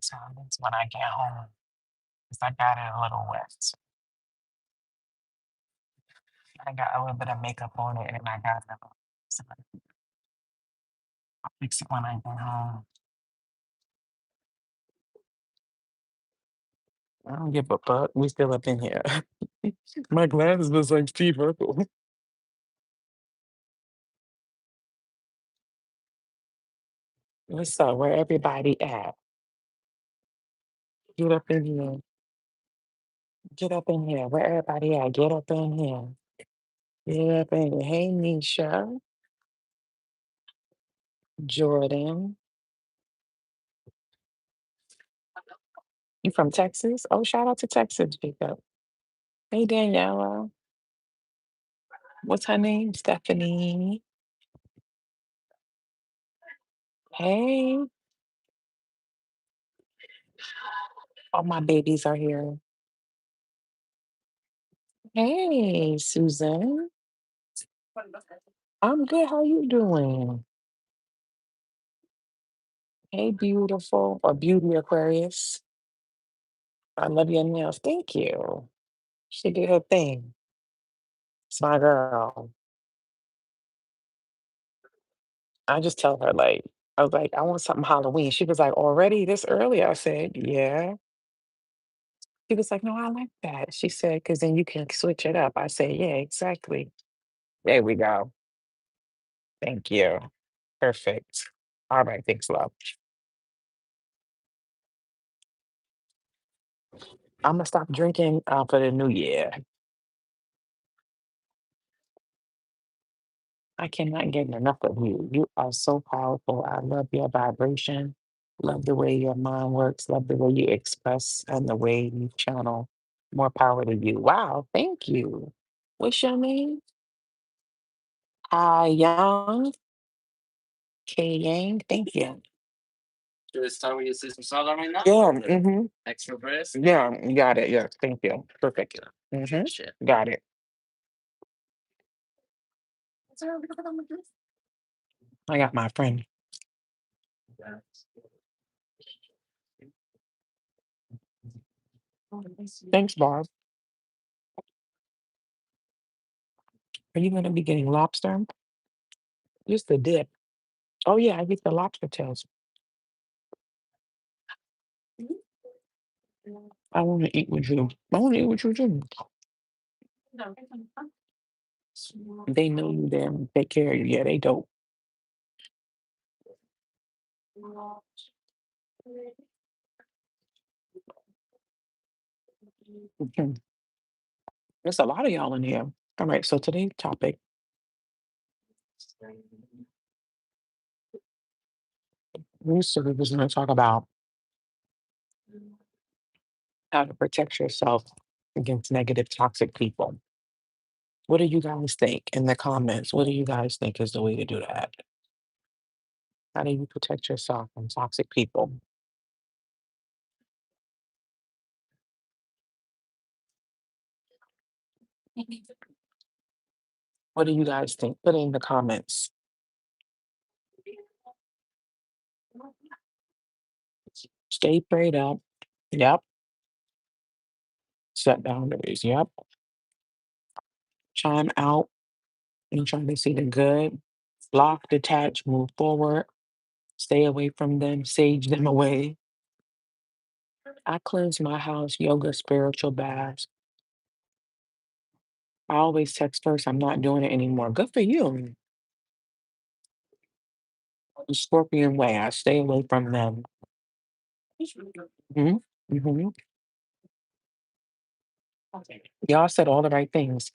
times when I get home, 'cause I got it a little wet. So I got a little bit of makeup on it and I got it. So I'll fix it when I get home. I don't give a fuck. We still up in here. My glasses was like Steve Urkel. What's up? Where everybody at? Get up in here. Get up in here. Where everybody at? Get up in here. Get up in here. Hey, Nisha, Jordan. You from Texas? Oh, shout out to Texas, Jacob. Hey, Daniela. What's her name? Stephanie. Hey, all my babies are here. Hey, Susan. I'm good. How you doing? Hey, beautiful or beauty Aquarius. I love your nails. Thank you. She did her thing. It's my girl. I just tell her like, I was like, I want something Halloween. She was like, already this early? I said, yeah. She was like, no, I like that. She said, because then you can switch it up. I said, yeah, exactly. There we go. Thank you. Perfect. All right, thanks, love. I'm gonna stop drinking for the new year. I cannot get enough of you. You are so powerful. I love your vibration. Love the way your mind works. Love the way you express and the way you channel. More power to you. Wow, thank you. What's your name? Young K Yang. Thank you. Yeah. Yeah, you got it. Yes, thank you. Perfect. Got it. I got my friend. Thanks, Barb. Are you gonna be getting lobster? Just the dip. Oh yeah, I get the lobster tails. I want to eat with you. I want to eat with you too. They know you there and take care of you. Yeah, they dope. Mhm. There's a lot of y'all in here. All right, so today's topic, we was going to talk about how to protect yourself against negative, toxic people. What do you guys think in the comments? What do you guys think is the way to do that? How do you protect yourself from toxic people? What do you guys think? Put it in the comments. Stay prayed up. Yep. Set boundaries. Yep. Chime out and try to see the good. Block, detach, move forward. Stay away from them. Sage them away. I cleanse my house, yoga, spiritual baths. I always text first. I'm not doing it anymore. Good for you. The Scorpion way. I stay away from them. Hmm. Hmm. Y'all said all the right things.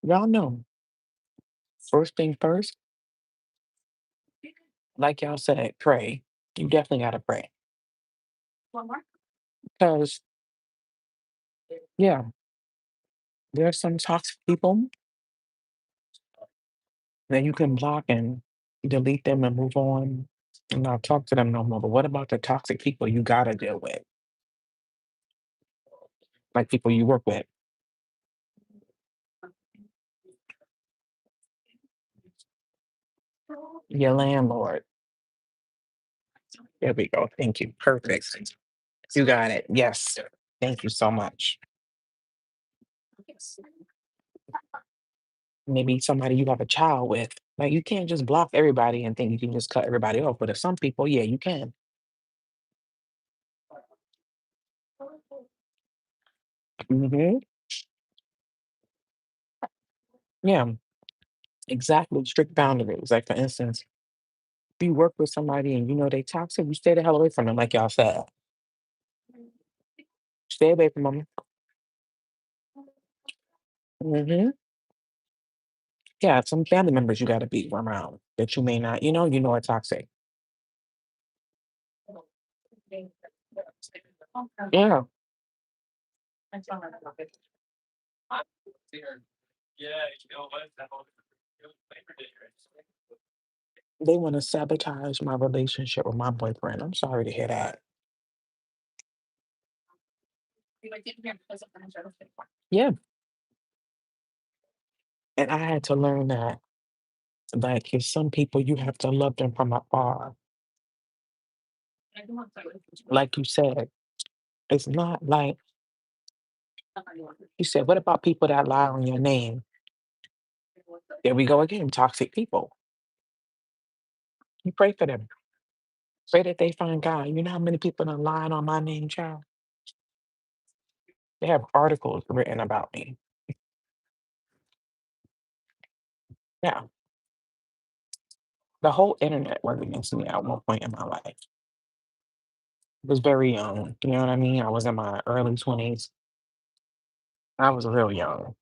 Y'all know. First thing first, like y'all said, pray. You definitely gotta pray. Because yeah, there's some toxic people that you can block and delete them and move on and not talk to them no more. But what about the toxic people you gotta deal with? Like people you work with, your landlord. There we go. Thank you. Perfect. You got it. Yes. Thank you so much. Maybe somebody you have a child with. Like you can't just block everybody and think you can just cut everybody off. But if some people, yeah, you can. Hmm. Yeah, exactly. Strict boundaries. Like for instance, if you work with somebody and you know they toxic, you stay the hell away from them, like y'all said. Stay away from them. Hmm. Yeah, some family members you got to be around that you may not, you know are toxic. Yeah, they want to sabotage my relationship with my boyfriend. I'm sorry to hear that. Yeah, and I had to learn that, like, if some people you have to love them from afar. Like you said, it's not like you said. What about people that lie on your name? There we go again. Toxic people. You pray for them. Pray that they find God. You know how many people are lying on my name, child? They have articles written about me. Yeah, the whole internet was against me at one point in my life. I was very young. You know what I mean? I was in my early 20s. I was real young.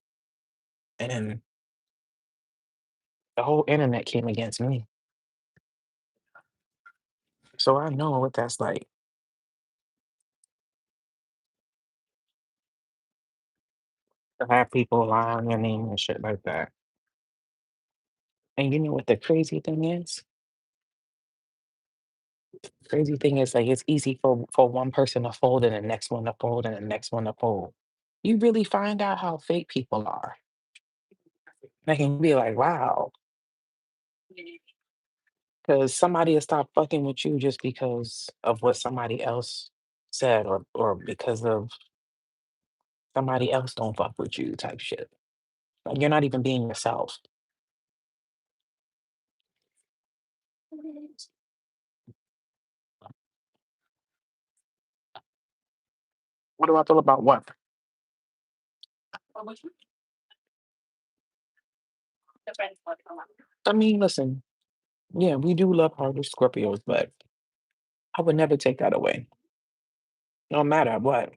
And the whole internet came against me. So I know what that's like to have people lie on your name and shit like that. And you know what the crazy thing is? Crazy thing is like it's easy for one person to fold and the next one to fold and the next one to fold. You really find out how fake people are. They can be like, wow, because somebody will stop fucking with you just because of what somebody else said or because of somebody else don't fuck with you type shit. Like you're not even being yourself. What do I feel about what? I mean, listen, yeah, we do love harder Scorpios, but I would never take that away, no matter what.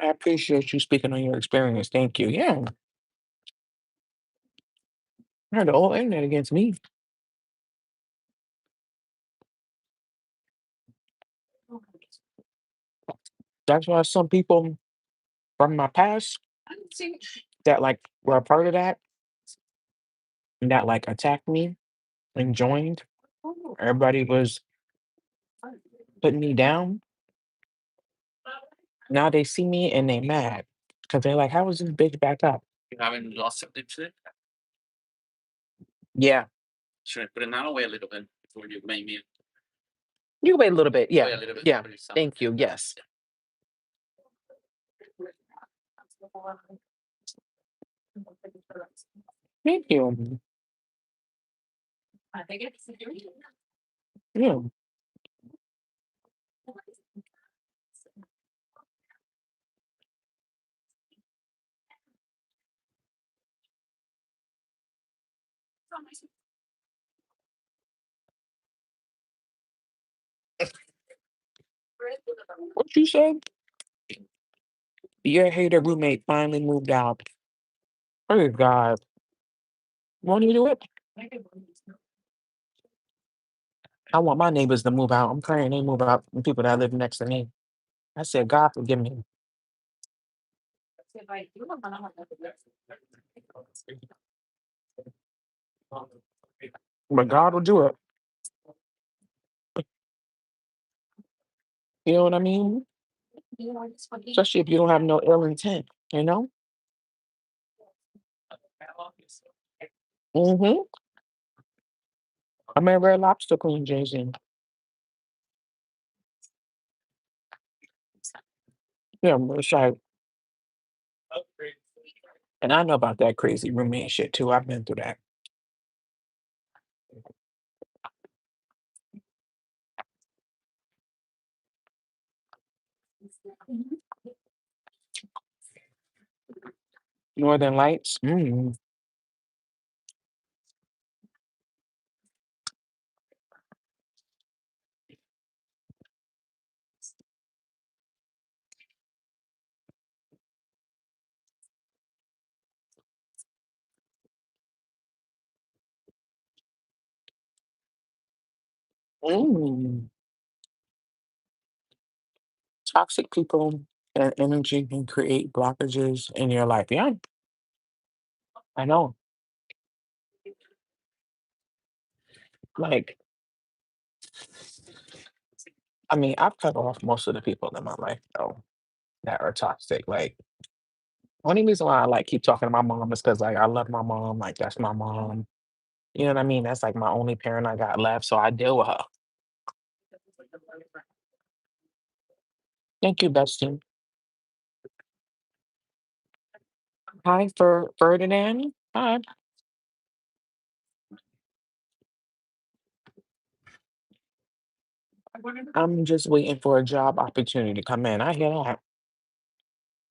I appreciate you speaking on your experience. Thank you. Yeah, I heard the whole internet against me. That's why some people from my past that like were a part of that, that like attacked me and joined. Everybody was putting me down. Now they see me and they mad because they're like, "How is this bitch back up?" You haven't lost something today? Yeah, Should I put it down or wait a little bit before you make me you wait a little bit. wait Yeah, a little bit yeah. for yourself? Thank you. Yes, thank you. Yeah. What you said? Your hater roommate finally moved out. Praise God. Won't you do it? I want my neighbors to move out. I'm praying they move out. The people that live next to me. I said, God forgive me. But God will do it. You know what I mean? Especially if you don't have no ill intent, you know? Mhm. I'm at Red Lobster Queen Jason. Yeah, Rashad. And I know about that crazy roommate shit too. I've been through that. Northern Lights. Mm. Mm. Toxic people and energy can create blockages in your life. Yeah, I know. Like, I mean, I've cut off most of the people in my life though that are toxic. Like, only reason why I like keep talking to my mom is because like I love my mom. Like that's my mom. You know what I mean? That's like my only parent I got left. So I deal with her. Thank you, Bestie. Hi, Ferdinand. Hi. I'm just waiting for a job opportunity to come in. I hear that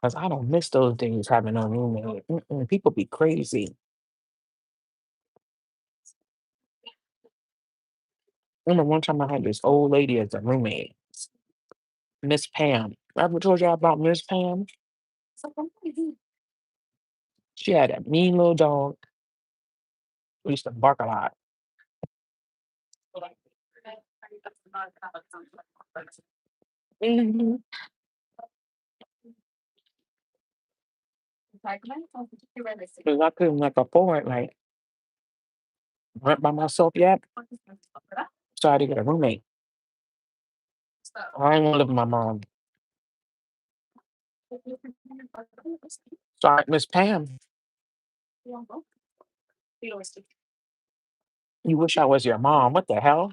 because I don't miss those days having a roommate. Mm-mm, people be crazy. Remember one time I had this old lady as a roommate, Miss Pam. I ever told you about Miss Pam? She had a mean little dog. We used to bark a lot. Mhm. 'Cause I couldn't like afford like rent by myself yet, so I had to get a roommate. I didn't want to live with my mom. So Miss Pam, you wish I was your mom. What the hell?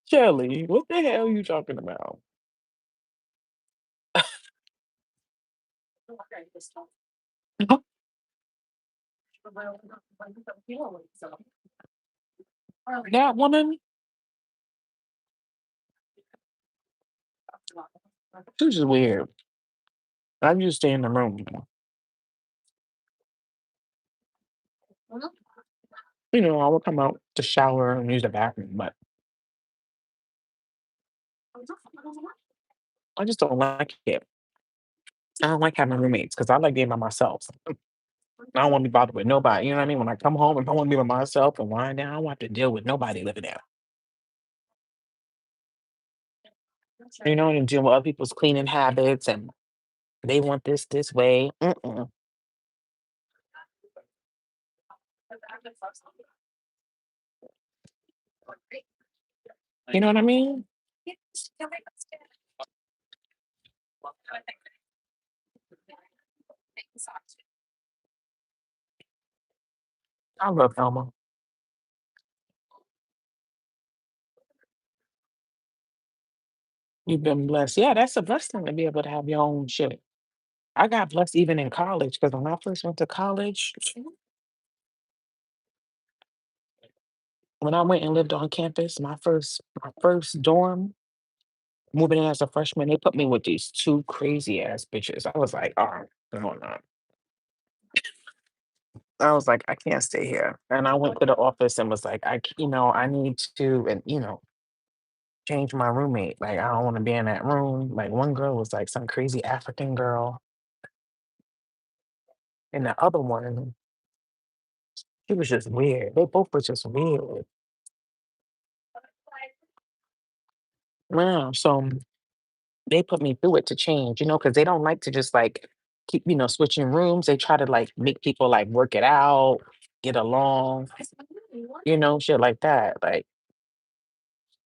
Shelly, what the hell you talking about? That woman, she was just weird. I used to stay in the room. You know, I would come out to shower and use the bathroom, but I just don't like it. I don't like having roommates because I like being by myself. I don't want to be bothered with nobody. You know what I mean? When I come home, if I want to be by myself and wind down, I don't want to deal with nobody living there. You know, and deal with other people's cleaning habits and they want this way. Mm-mm. You know what I mean? I love Elma. You've been blessed. Yeah, that's a blessing to be able to have your own shit. I got blessed even in college because when I first went to college, when I went and lived on campus, my first dorm, moving in as a freshman, they put me with these two crazy ass bitches. I was like, oh, no, no. I was like, I can't stay here. And I went to the office and was like, I need to, and change my roommate. Like, I don't want to be in that room. Like, one girl was like some crazy African girl, and the other one, she was just weird. They both were just weird. Wow. So they put me through it to change, because they don't like to just like keep, switching rooms. They try to like make people like work it out, get along, shit like that. Like,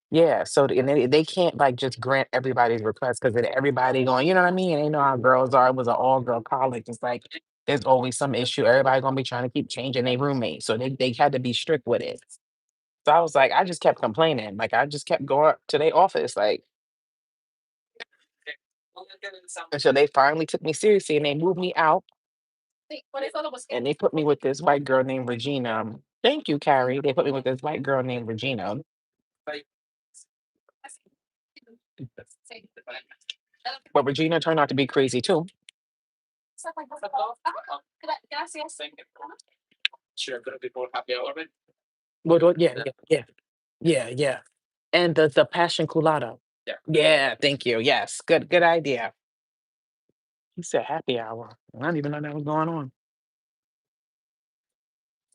Yeah, so and they can't, like, just grant everybody's request because then everybody going you know what I mean? They know how girls are, it was an all-girl college, it's like, there's always some issue, everybody gonna be trying to keep changing their roommate, so they had to be strict with it. So I was like I just kept complaining, like, I just kept going to their office, like until they finally took me seriously and they moved me out, and they put me with this white girl named Regina. Thank you, Carrie. They put me with this white girl named Regina. But Regina turned out to be crazy too. Sure, gonna be more happy hour, right? What yeah, yeah, yeah, yeah, yeah. And the passion colada. Yeah. Yeah, thank you. Yes, good idea. You said happy hour. I didn't even know that was going on.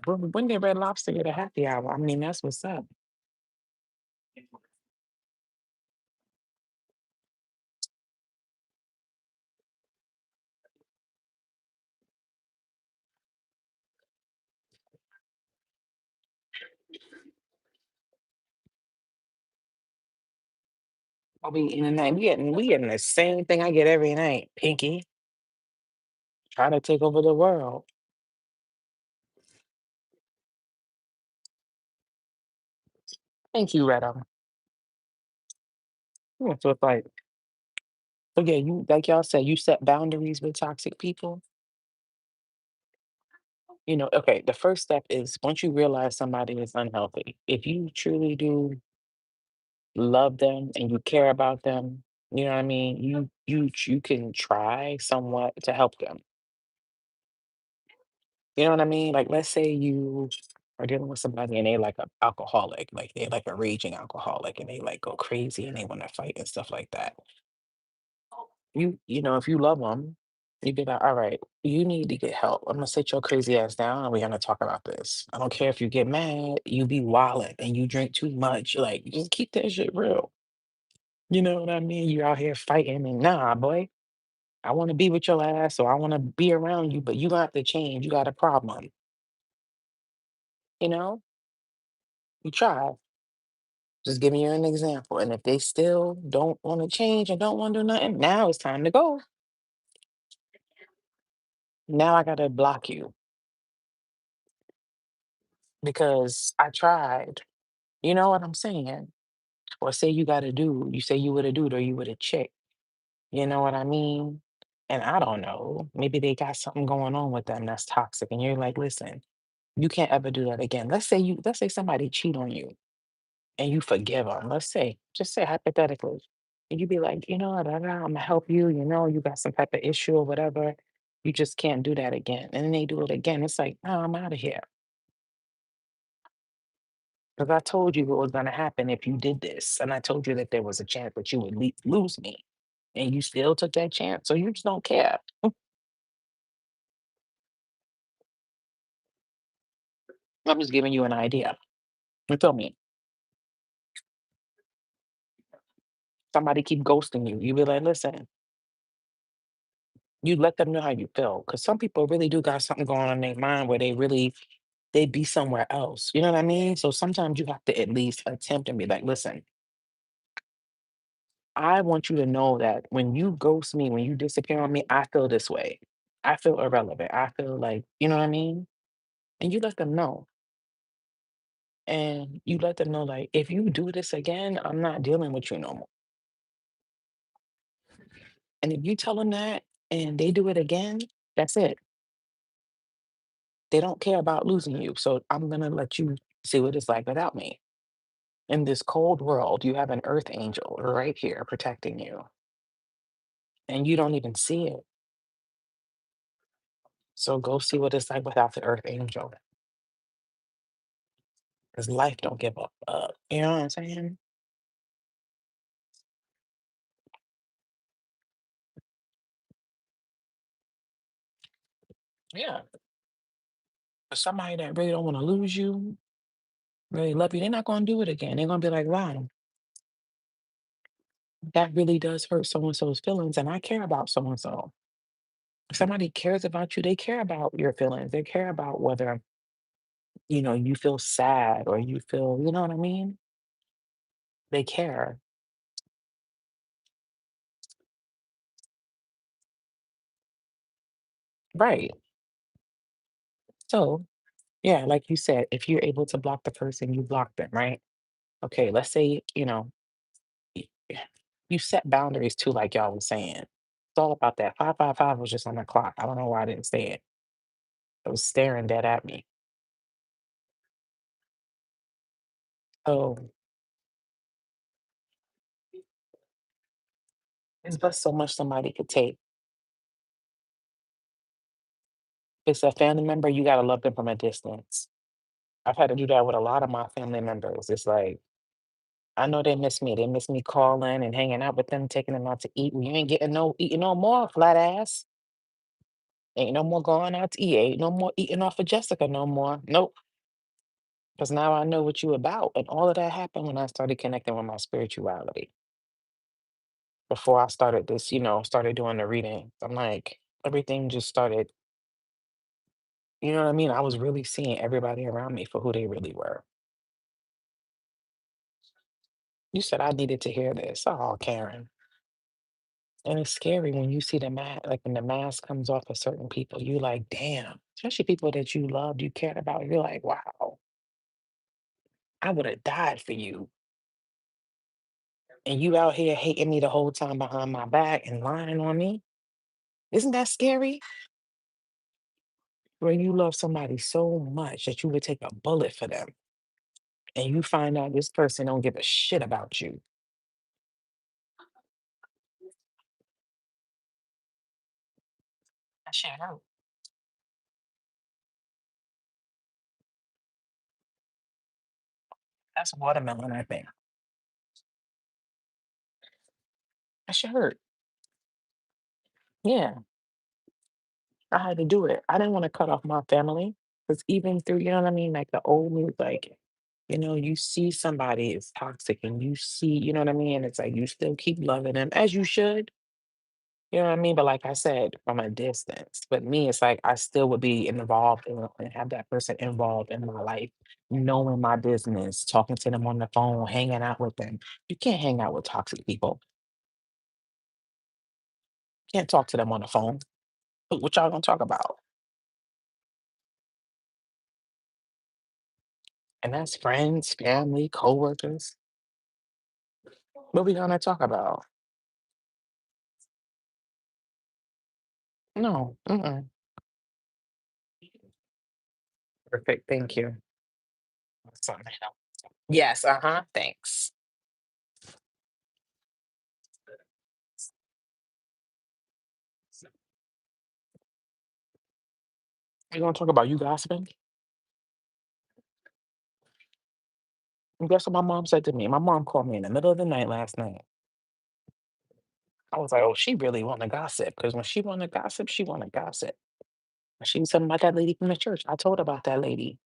When did Red Lobster get a happy hour? I mean, that's what's up. I'll be in the night. We getting the same thing I get every night. Pinky trying to take over the world. Thank you, Retta. Yeah, so it's like, so yeah, you like y'all said, you set boundaries with toxic people. Okay, the first step is once you realize somebody is unhealthy, if you truly do love them and you care about them, you know what I mean? You can try somewhat to help them. You know what I mean? Like let's say you are dealing with somebody and they like a alcoholic, like they're like a raging alcoholic and they like go crazy and they want to fight and stuff like that. If you love them, you'd be like, all right, you need to get help. I'm gonna sit your crazy ass down and we're gonna talk about this. I don't care if you get mad, you be wildin' and you drink too much. Like, just keep that shit real. You know what I mean? You out here fighting and nah, boy. I want to be with your ass, or I want to be around you, but you got to change. You got a problem. You know, you try. Just giving you an example. And if they still don't want to change and don't want to do nothing, now it's time to go. Now I got to block you because I tried. You know what I'm saying? Or say you got a dude. You say you with a dude or you with a chick. You know what I mean? And I don't know. Maybe they got something going on with them that's toxic. And you're like, listen, you can't ever do that again. Let's say somebody cheat on you and you forgive them. Let's say, just say hypothetically. And you be like, you know what, I'm gonna help you, you got some type of issue or whatever. You just can't do that again. And then they do it again. It's like, no, I'm out of here. Because I told you what was gonna happen if you did this. And I told you that there was a chance that you would lose me. And you still took that chance. So you just don't care. I'm just giving you an idea. You feel me? Somebody keep ghosting you. You be like, listen, you let them know how you feel. Cause some people really do got something going on in their mind where they be somewhere else. You know what I mean? So sometimes you have to at least attempt and be like, listen, I want you to know that when you ghost me, when you disappear on me, I feel this way. I feel irrelevant. I feel like, you know what I mean? And you let them know. And you let them know, like, if you do this again, I'm not dealing with you no more. And if you tell them that and they do it again, that's it. They don't care about losing you. So I'm going to let you see what it's like without me. In this cold world, you have an earth angel right here protecting you, and you don't even see it. So go see what it's like without the earth angel, because life don't give up. You know what I'm saying? Yeah. For somebody that really don't want to lose you, really love you, they're not going to do it again. They're going to be like, wow, that really does hurt so and so's feelings, and I care about so and so. If somebody cares about you, they care about your feelings. They care about whether you feel sad or you feel, you know what I mean? They care. Right. So, yeah, like you said, if you're able to block the person, you block them, right? Okay, let's say, y- you set boundaries too, like y'all was saying. It's all about that. 555 was just on the clock. I don't know why I didn't say it. It was staring dead at me. Oh, it's but so much somebody could take. If it's a family member, you gotta love them from a distance. I've had to do that with a lot of my family members. It's like, I know they miss me. They miss me calling and hanging out with them, taking them out to eat. You ain't getting no eating no more, flat ass. Ain't no more going out to eat. Ain't no more eating off of Jessica no more. Nope. Because now I know what you about. And all of that happened when I started connecting with my spirituality. Before I started this, started doing the reading. I'm like, everything just started, you know what I mean? I was really seeing everybody around me for who they really were. You said I needed to hear this. Oh, Karen. And it's scary when you see the mask, like when the mask comes off of certain people, you like, damn, especially people that you loved, you cared about. You're like, wow, I would have died for you. And you out here hating me the whole time behind my back and lying on me. Isn't that scary? Where you love somebody so much that you would take a bullet for them. And you find out this person don't give a shit about you. That shit hurt. That's watermelon, I think. That shit hurt. Yeah. I had to do it. I didn't want to cut off my family because even through, you know what I mean, like the old me, like, you see somebody is toxic and you see, you know what I mean? It's like you still keep loving them as you should. You know what I mean? But like I said, from a distance. But me, it's like I still would be involved and have that person involved in my life, knowing my business, talking to them on the phone, hanging out with them. You can't hang out with toxic people. Can't talk to them on the phone. What y'all gonna talk about? And that's friends, family, coworkers. What we gonna talk about? No. Mm-mm. Perfect. Thank you. Awesome. Yes. Uh-huh. Thanks. We gonna talk about you gossiping? And guess what my mom said to me? My mom called me in the middle of the night last night. I was like, oh, she really want to gossip because when she want to gossip, she want to gossip. And she was talking about that lady from the church. I told her about that lady.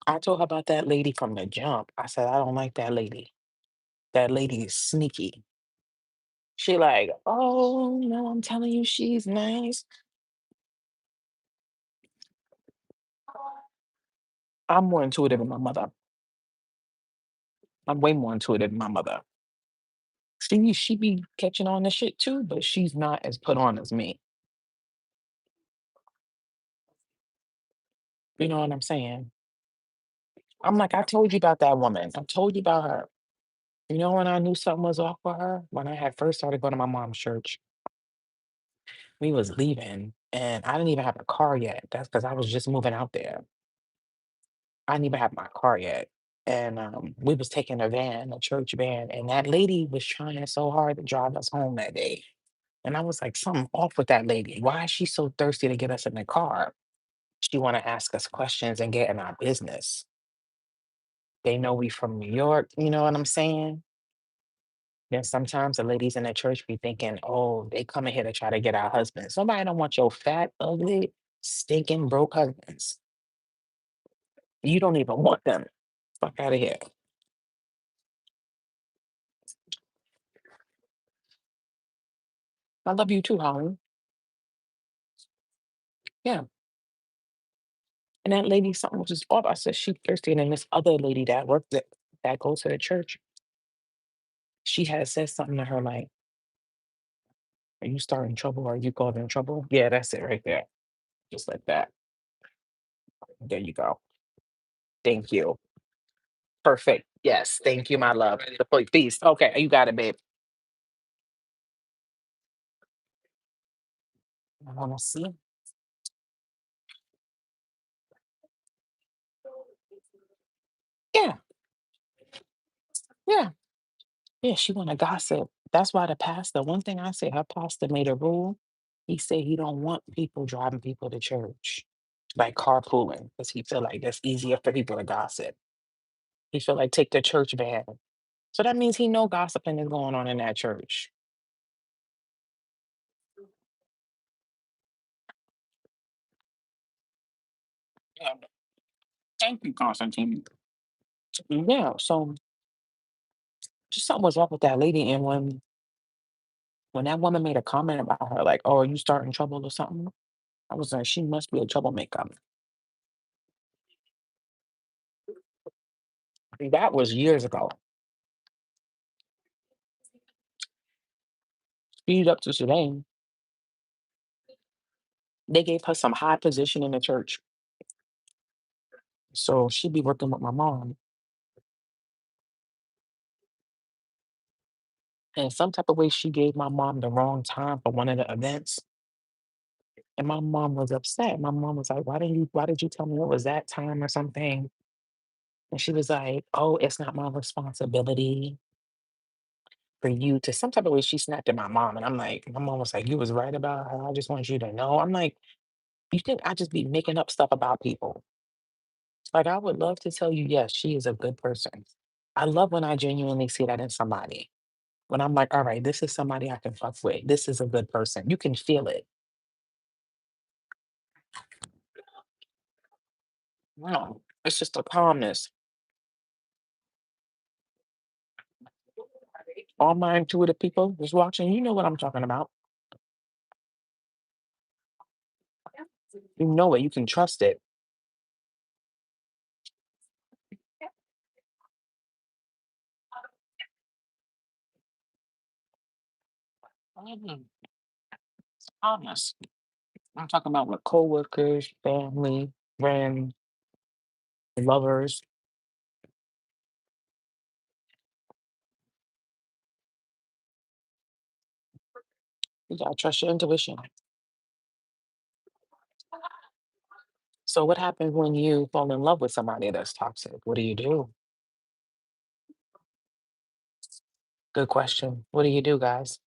I told her about that lady from the jump. I said, I don't like that lady. That lady is sneaky. She like, oh no, I'm telling you, she's nice. I'm more intuitive than my mother. I'm way more intuitive than my mother. She be catching on to shit too, but she's not as put on as me. You know what I'm saying? I'm like, I told you about that woman. I told you about her. You know when I knew something was off with her? When I had first started going to my mom's church. We was leaving and I didn't even have a car yet. That's because I was just moving out there. I didn't even have my car yet. And we was taking a van, a church van, and that lady was trying so hard to drive us home that day. And I was like, something off with that lady. Why is she so thirsty to get us in the car? She want to ask us questions and get in our business. They know we from New York, you know what I'm saying? Then sometimes the ladies in the church be thinking, oh, they coming here to try to get our husbands. Somebody don't want your fat, ugly, stinking, broke husbands. You don't even want them. Fuck out of here. I love you too, Holly. Yeah. And that lady, something was just off. I said, she thirsty. And then this other lady that worked there, that goes to the church, she had said something to her like, "Are you starting trouble? Or are you causing trouble?" Yeah, that's it right there. Just like that. There you go. Thank you. Perfect. Yes. Thank you, my love. The feast. Okay, you got it, babe. I want to see. Yeah, yeah, yeah. She want to gossip. That's why the pastor. One thing I say, her pastor made a rule. He said he don't want people driving people to church, like carpooling, because he feel like that's easier for people to gossip. He feel like take the church van. So that means he know gossiping is going on in that church. Yeah. Thank you, Constantine. Yeah. So just something was up with that lady, and when that woman made a comment about her, like, "Oh, are you starting trouble or something?" I was like, "She must be a troublemaker." That was years ago. Speed up to today. They gave her some high position in the church, so she'd be working with my mom. And some type of way, she gave my mom the wrong time for one of the events, and my mom was upset. My mom was like, Why did you tell me it was that time or something?" And she was like, "Oh, it's not my responsibility for you to," some type of way she snapped at my mom. And I'm like, my mom was like, "You was right about her. I just want you to know." I'm like, "You think I just be making up stuff about people?" Like, I would love to tell you, yes, she is a good person. I love when I genuinely see that in somebody. When I'm like, all right, this is somebody I can fuck with. This is a good person. You can feel it. No, it's just a calmness. All my intuitive people was watching. You know what I'm talking about. You know it. You can trust it. Mhm. Calmness. I'm talking about with coworkers, family, friends, lovers. You gotta trust your intuition. So what happens when you fall in love with somebody that's toxic? What do you do? Good question. What do you do, guys?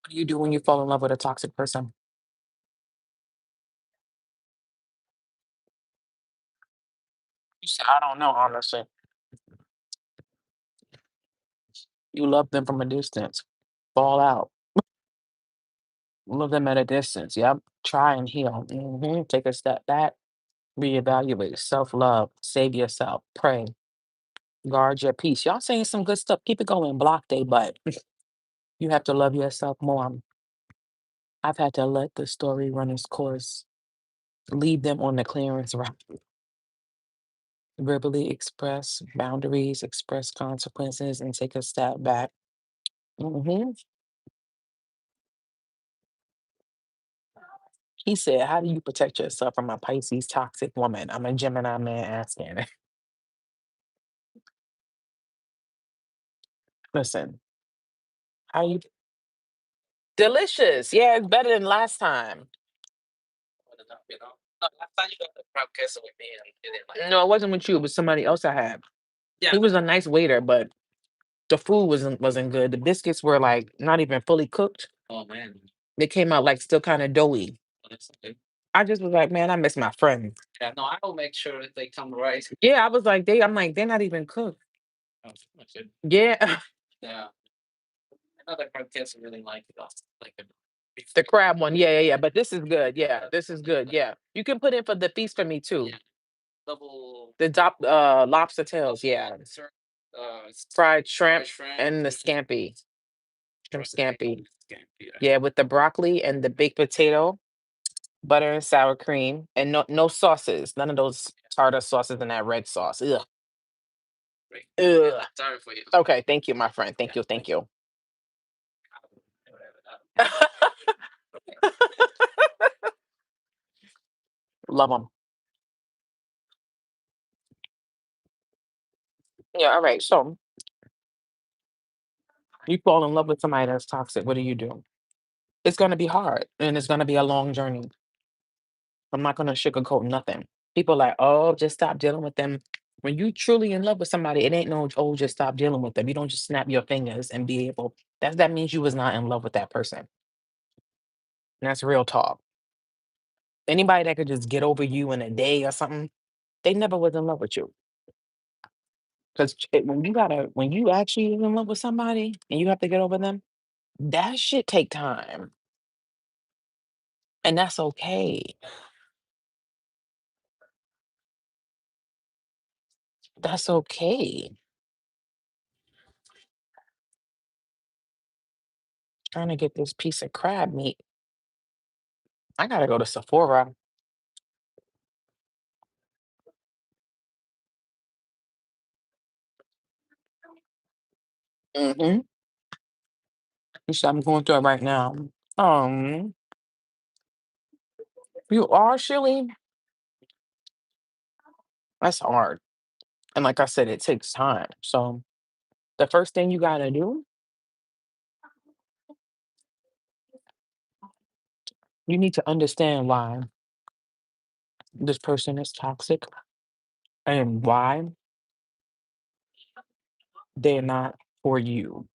What do you do when you fall in love with a toxic person? You said, I don't know, honestly. You love them from a distance. Fall out. Love them at a distance. Yep. Try and heal. Take a step back. Reevaluate. Self love. Save yourself. Pray. Guard your peace. Y'all saying some good stuff. Keep it going. Block day, but you have to love yourself more. I've had to let the story run its course. Leave them on the clearance route. Verbally express boundaries, express consequences, and take a step back. hmm He said, "How do you protect yourself from a Pisces toxic woman?" I'm a Gemini man asking. Listen, how you delicious. Yeah, it's better than last time. No, last time you got the podcast with me and you didn't like it. No, it wasn't with you, it was somebody else I had. He was a nice waiter, but the food wasn't good. The biscuits were like not even fully cooked. Oh man. They came out like still kind of doughy. Oh, that's okay. I just was like, man, I miss my friend. Yeah, no, I will make sure that they come right. Yeah, I was like, I'm like, they're not even cooked. Oh, that's it. Yeah. Yeah. Another podcast really like it. The crab one. Yeah, yeah, yeah. But this is good. Yeah, this is good. Yeah. You can put in for the feast for me too. Yeah. double The lobster tails, yeah. sir, Fried shrimp fried shrimp, and the scampi, shrimp scampi. scampi, right? Yeah, with the broccoli and the baked potato, butter and sour cream, and no sauces. None of those tartar sauces and that red sauce. Ugh. Great. Ugh. Sorry for you. Okay, thank you, my friend. Yeah, Thank you, thank you. whatever. Love them. Yeah, all right. So you fall in love with somebody that's toxic. What do you do? It's gonna be hard and it's gonna be a long journey. I'm not gonna sugarcoat nothing. People like, oh, just stop dealing with them. When you truly in love with somebody, it ain't no, oh, just stop dealing with them. You don't just snap your fingers and be able. That means you was not in love with that person. And that's real talk. Anybody that could just get over you in a day or something, they never was in love with you. Because when you actually in love with somebody and you have to get over them, that shit take time. And that's okay. That's okay. Trying to get this piece of crab meat. I gotta go to Sephora. Mm-hmm. I'm going through it right now. Um, you are Shirley. That's hard. And like I said, it takes time. So the first thing you gotta do, you need to understand why this person is toxic and why they're not for you.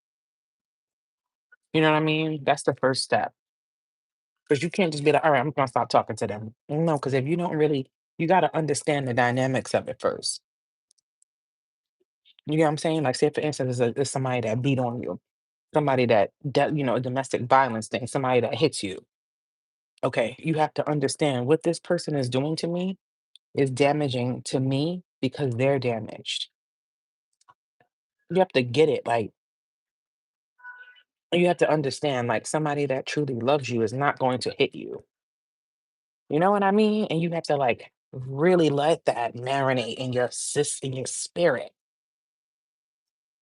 You know what I mean? That's the first step. Because you can't just be like, all right, I'm gonna stop talking to them. No, because if you don't really, you gotta understand the dynamics of it first. You get what I'm saying? Like, say for instance, there's somebody that beat on you, somebody a domestic violence thing, somebody that hits you. Okay, you have to understand what this person is doing to me is damaging to me because they're damaged. You have to get it. Like, you have to understand, like, somebody that truly loves you is not going to hit you. You know what I mean? And you have to like really let that marinate in in your spirit.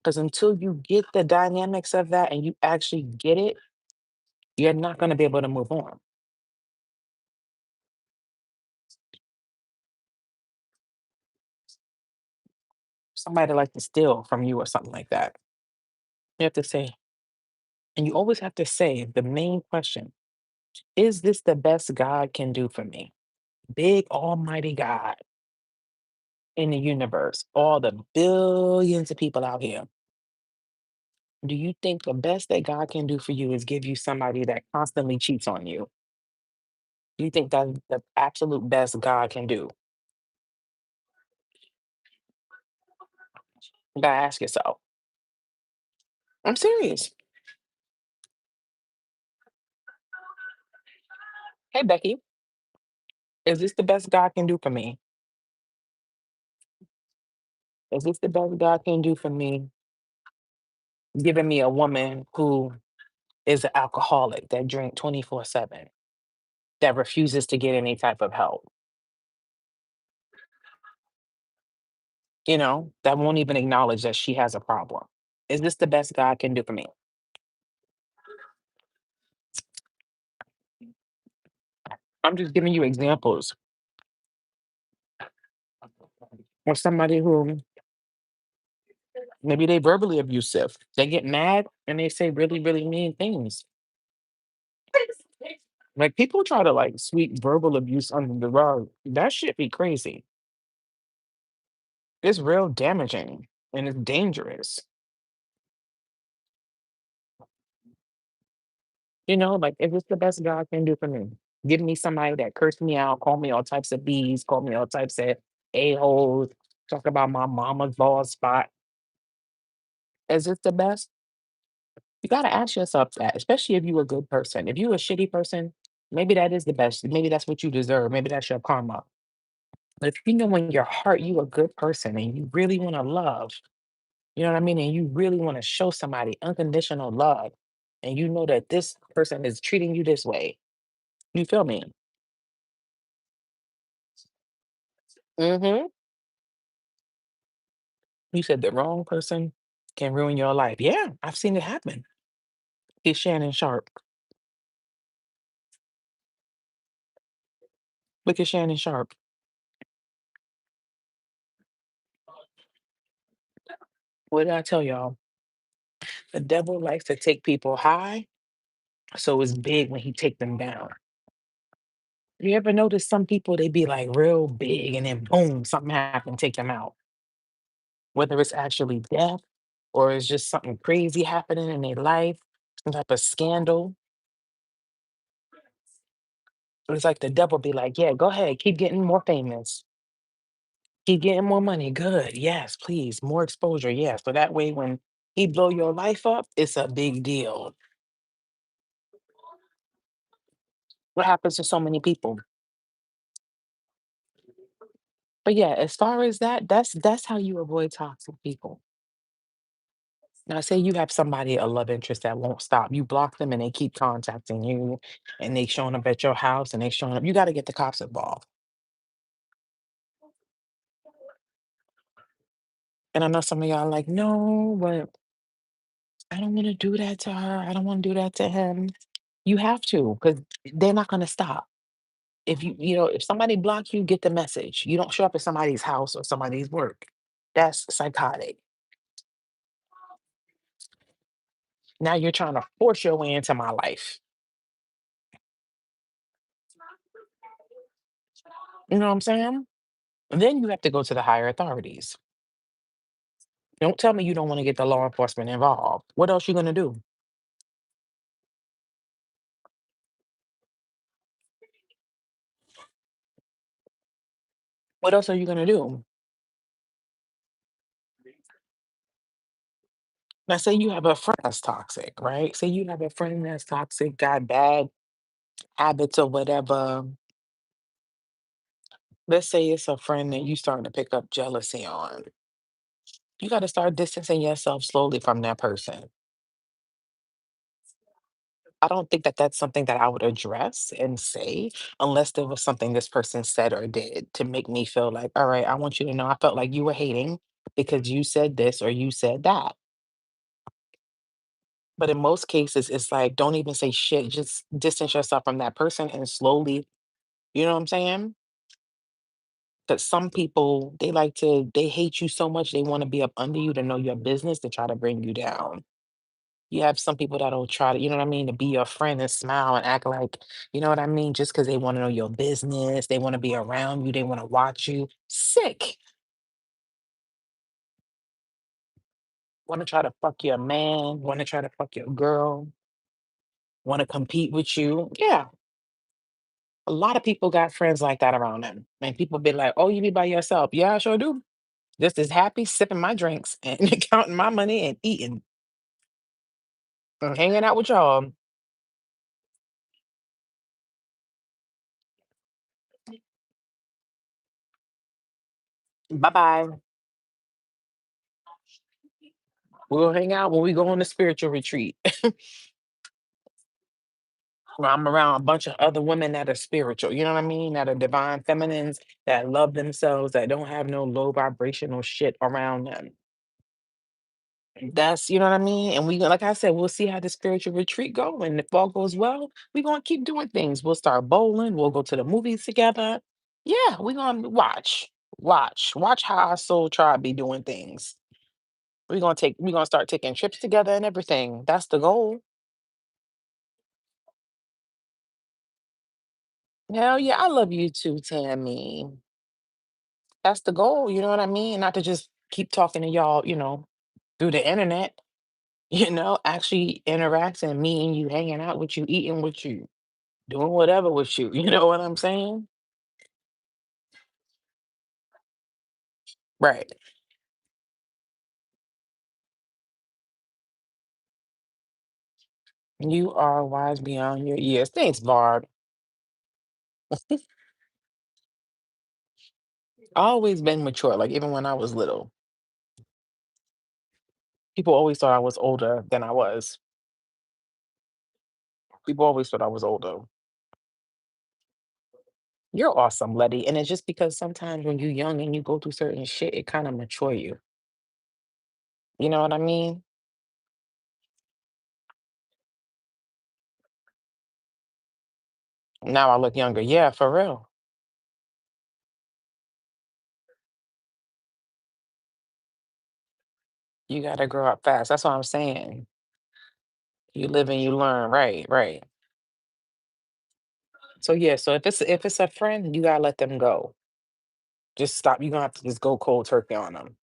Because until you get the dynamics of that and you actually get it, you're not going to be able to move on. Somebody like to steal from you or something like that. You have to say, and you always have to say the main question: is this the best God can do for me? Big Almighty God in the universe, all the billions of people out here. Do you think the best that God can do for you is give you somebody that constantly cheats on you? Do you think that's the absolute best God can do? You gotta ask yourself. I'm serious. Hey, Becky, is this the best God can do for me? Is this the best God can do for me? Giving me a woman who is an alcoholic that drink 24/7, that refuses to get any type of help, that won't even acknowledge that she has a problem. Is this the best God can do for me? I'm just giving you examples of somebody who maybe they verbally abusive. They get mad and they say really, really mean things. Like people try to like sweep verbal abuse under the rug. That shit be crazy. It's real damaging and it's dangerous. Like if it's the best God can do for me, give me somebody that cursed me out, call me all types of B's, call me all types of a-holes, talk about my mama's bald spot. Is it the best? You gotta ask yourself that, especially if you a good person. If you a shitty person, maybe that is the best. Maybe that's what you deserve. Maybe that's your karma. But if you know in your heart you a good person and you really want to love, you know what I mean? And you really want to show somebody unconditional love, and you know that this person is treating you this way. You feel me? Hmm. You said the wrong person can ruin your life. Yeah, I've seen it happen. It's Shannon Sharp. Look at Shannon Sharp. What did I tell y'all? The devil likes to take people high, so it's big when he take them down. You ever notice some people they be like real big and then boom, something happen, take them out. Whether it's actually death or it's just something crazy happening in their life, some type of scandal. It's like the devil be like, yeah, go ahead, keep getting more famous, keep getting more money. Good. Yes, please. More exposure. Yes. So that way when he blow your life up, it's a big deal. What happens to so many people? But yeah, as far as that, that's how you avoid toxic people. Now, say you have somebody, a love interest that won't stop. You block them and they keep contacting you and they showing up at your house and they showing up. You got to get the cops involved. And I know some of y'all like, no, but I don't want to do that to her. I don't want to do that to him. You have to, because they're not going to stop. If if somebody block you, get the message. You don't show up at somebody's house or somebody's work. That's psychotic. Now you're trying to force your way into my life. You know what I'm saying? And then you have to go to the higher authorities. Don't tell me you don't want to get the law enforcement involved. What else you gonna do? What else are you gonna do? Now, say you have a friend that's toxic, right? Say you have a friend that's toxic, got bad habits or whatever. Let's say it's a friend that you starting to pick up jealousy on. You got to start distancing yourself slowly from that person. I don't think that that's something that I would address and say unless there was something this person said or did to make me feel like, all right, I want you to know I felt like you were hating because you said this or you said that. But in most cases, it's like, don't even say shit. Just distance yourself from that person and slowly, you know what I'm saying? Because some people, they hate you so much, they want to be up under you to know your business to try to bring you down. You have some people that'll try to, you know what I mean, to be your friend and smile and act like, you know what I mean, just because they want to know your business, they want to be around you, they want to watch you. Sick. Want to try to fuck your man, want to try to fuck your girl, want to compete with you. Yeah. A lot of people got friends like that around them. And people be like, oh, you be by yourself. Yeah, I sure do. Just as happy sipping my drinks and counting my money and eating and hanging out with y'all. Bye bye. We'll hang out when we go on the spiritual retreat. Where I'm around a bunch of other women that are spiritual, you know what I mean? That are divine feminines, that love themselves, that don't have no low vibrational shit around them. That's you know what I mean? And like I said, we'll see how the spiritual retreat go. And if all goes well, we're gonna keep doing things. We'll start bowling, we'll go to the movies together. Yeah, we're gonna watch how our soul tribe be doing things. We're gonna start taking trips together and everything. That's the goal. Hell yeah, I love you too, Tammy. That's the goal, you know what I mean? Not to just keep talking to y'all, through the internet, actually interacting, meeting you, hanging out with you, eating with you, doing whatever with you. You know what I'm saying? Right. You are wise beyond your years. Thanks, Barb. I always been mature, like, even when I was little. People always thought I was older than I was. People always thought I was older. You're awesome, Letty, and it's just because sometimes when you're young and you go through certain shit, it kinda mature you. You know what I mean? Now I look younger. Yeah, for real. You gotta grow up fast. That's what I'm saying. You live and you learn. Right, right. So yeah, so if it's a friend, you gotta let them go. Just stop. You're gonna have to just go cold turkey on them.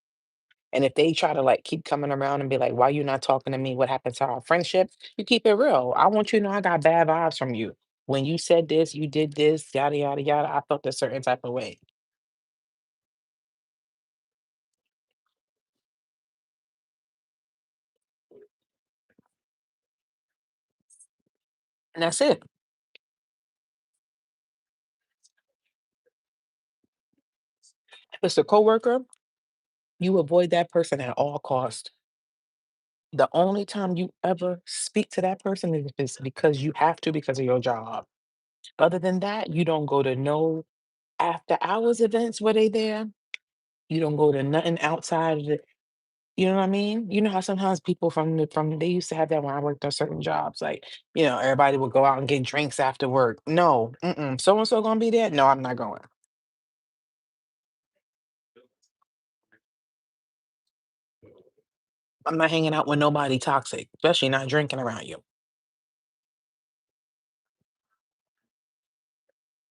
And if they try to like keep coming around and be like, why you not talking to me? What happened to our friendship? You keep it real. I want you to know I got bad vibes from you. When you said this, you did this, yada yada yada. I felt a certain type of way. And that's it. If it's a coworker, you avoid that person at all cost. The only time you ever speak to that person is if it's because you have to because of your job. Other than that, you don't go to no after hours events where they there. You don't go to nothing outside of the, you know what I mean? You know how sometimes people from they used to have that when I worked on certain jobs, like, everybody would go out and get drinks after work. No, mm-mm. So and so gonna be there? No, I'm not going. I'm not hanging out with nobody toxic, especially not drinking around you.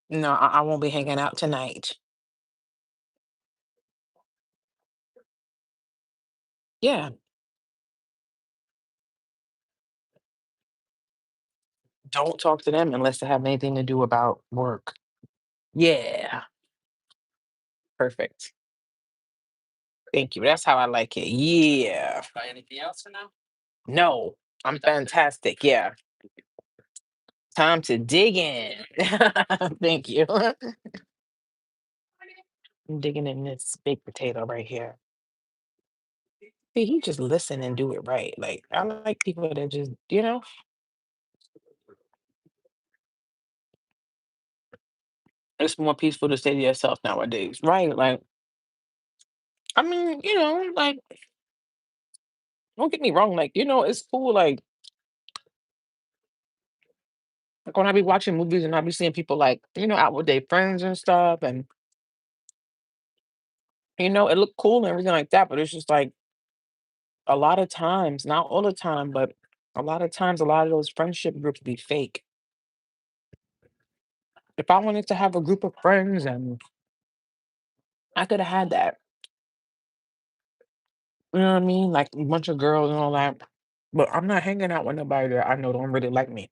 No, I won't be hanging out tonight. Yeah, don't talk to them unless they have anything to do about work. Yeah, perfect. Thank you. That's how I like it. Yeah. Try anything else for now? No, I'm fantastic. Yeah. Time to dig in. Thank you. I'm digging in this baked potato right here. See, he just listen and do it right. Like, I like people that just, it's more peaceful to stay to yourself nowadays. Right. Like, I mean, like, don't get me wrong. Like, it's cool. Like when I be watching movies and I be seeing people like, out with their friends and stuff. And, it look cool and everything like that. But it's just like, a lot of times, not all the time, but a lot of times, a lot of those friendship groups be fake. If I wanted to have a group of friends and I could have had that, you know what I mean? Like a bunch of girls and all that. But I'm not hanging out with nobody that I know don't really like me.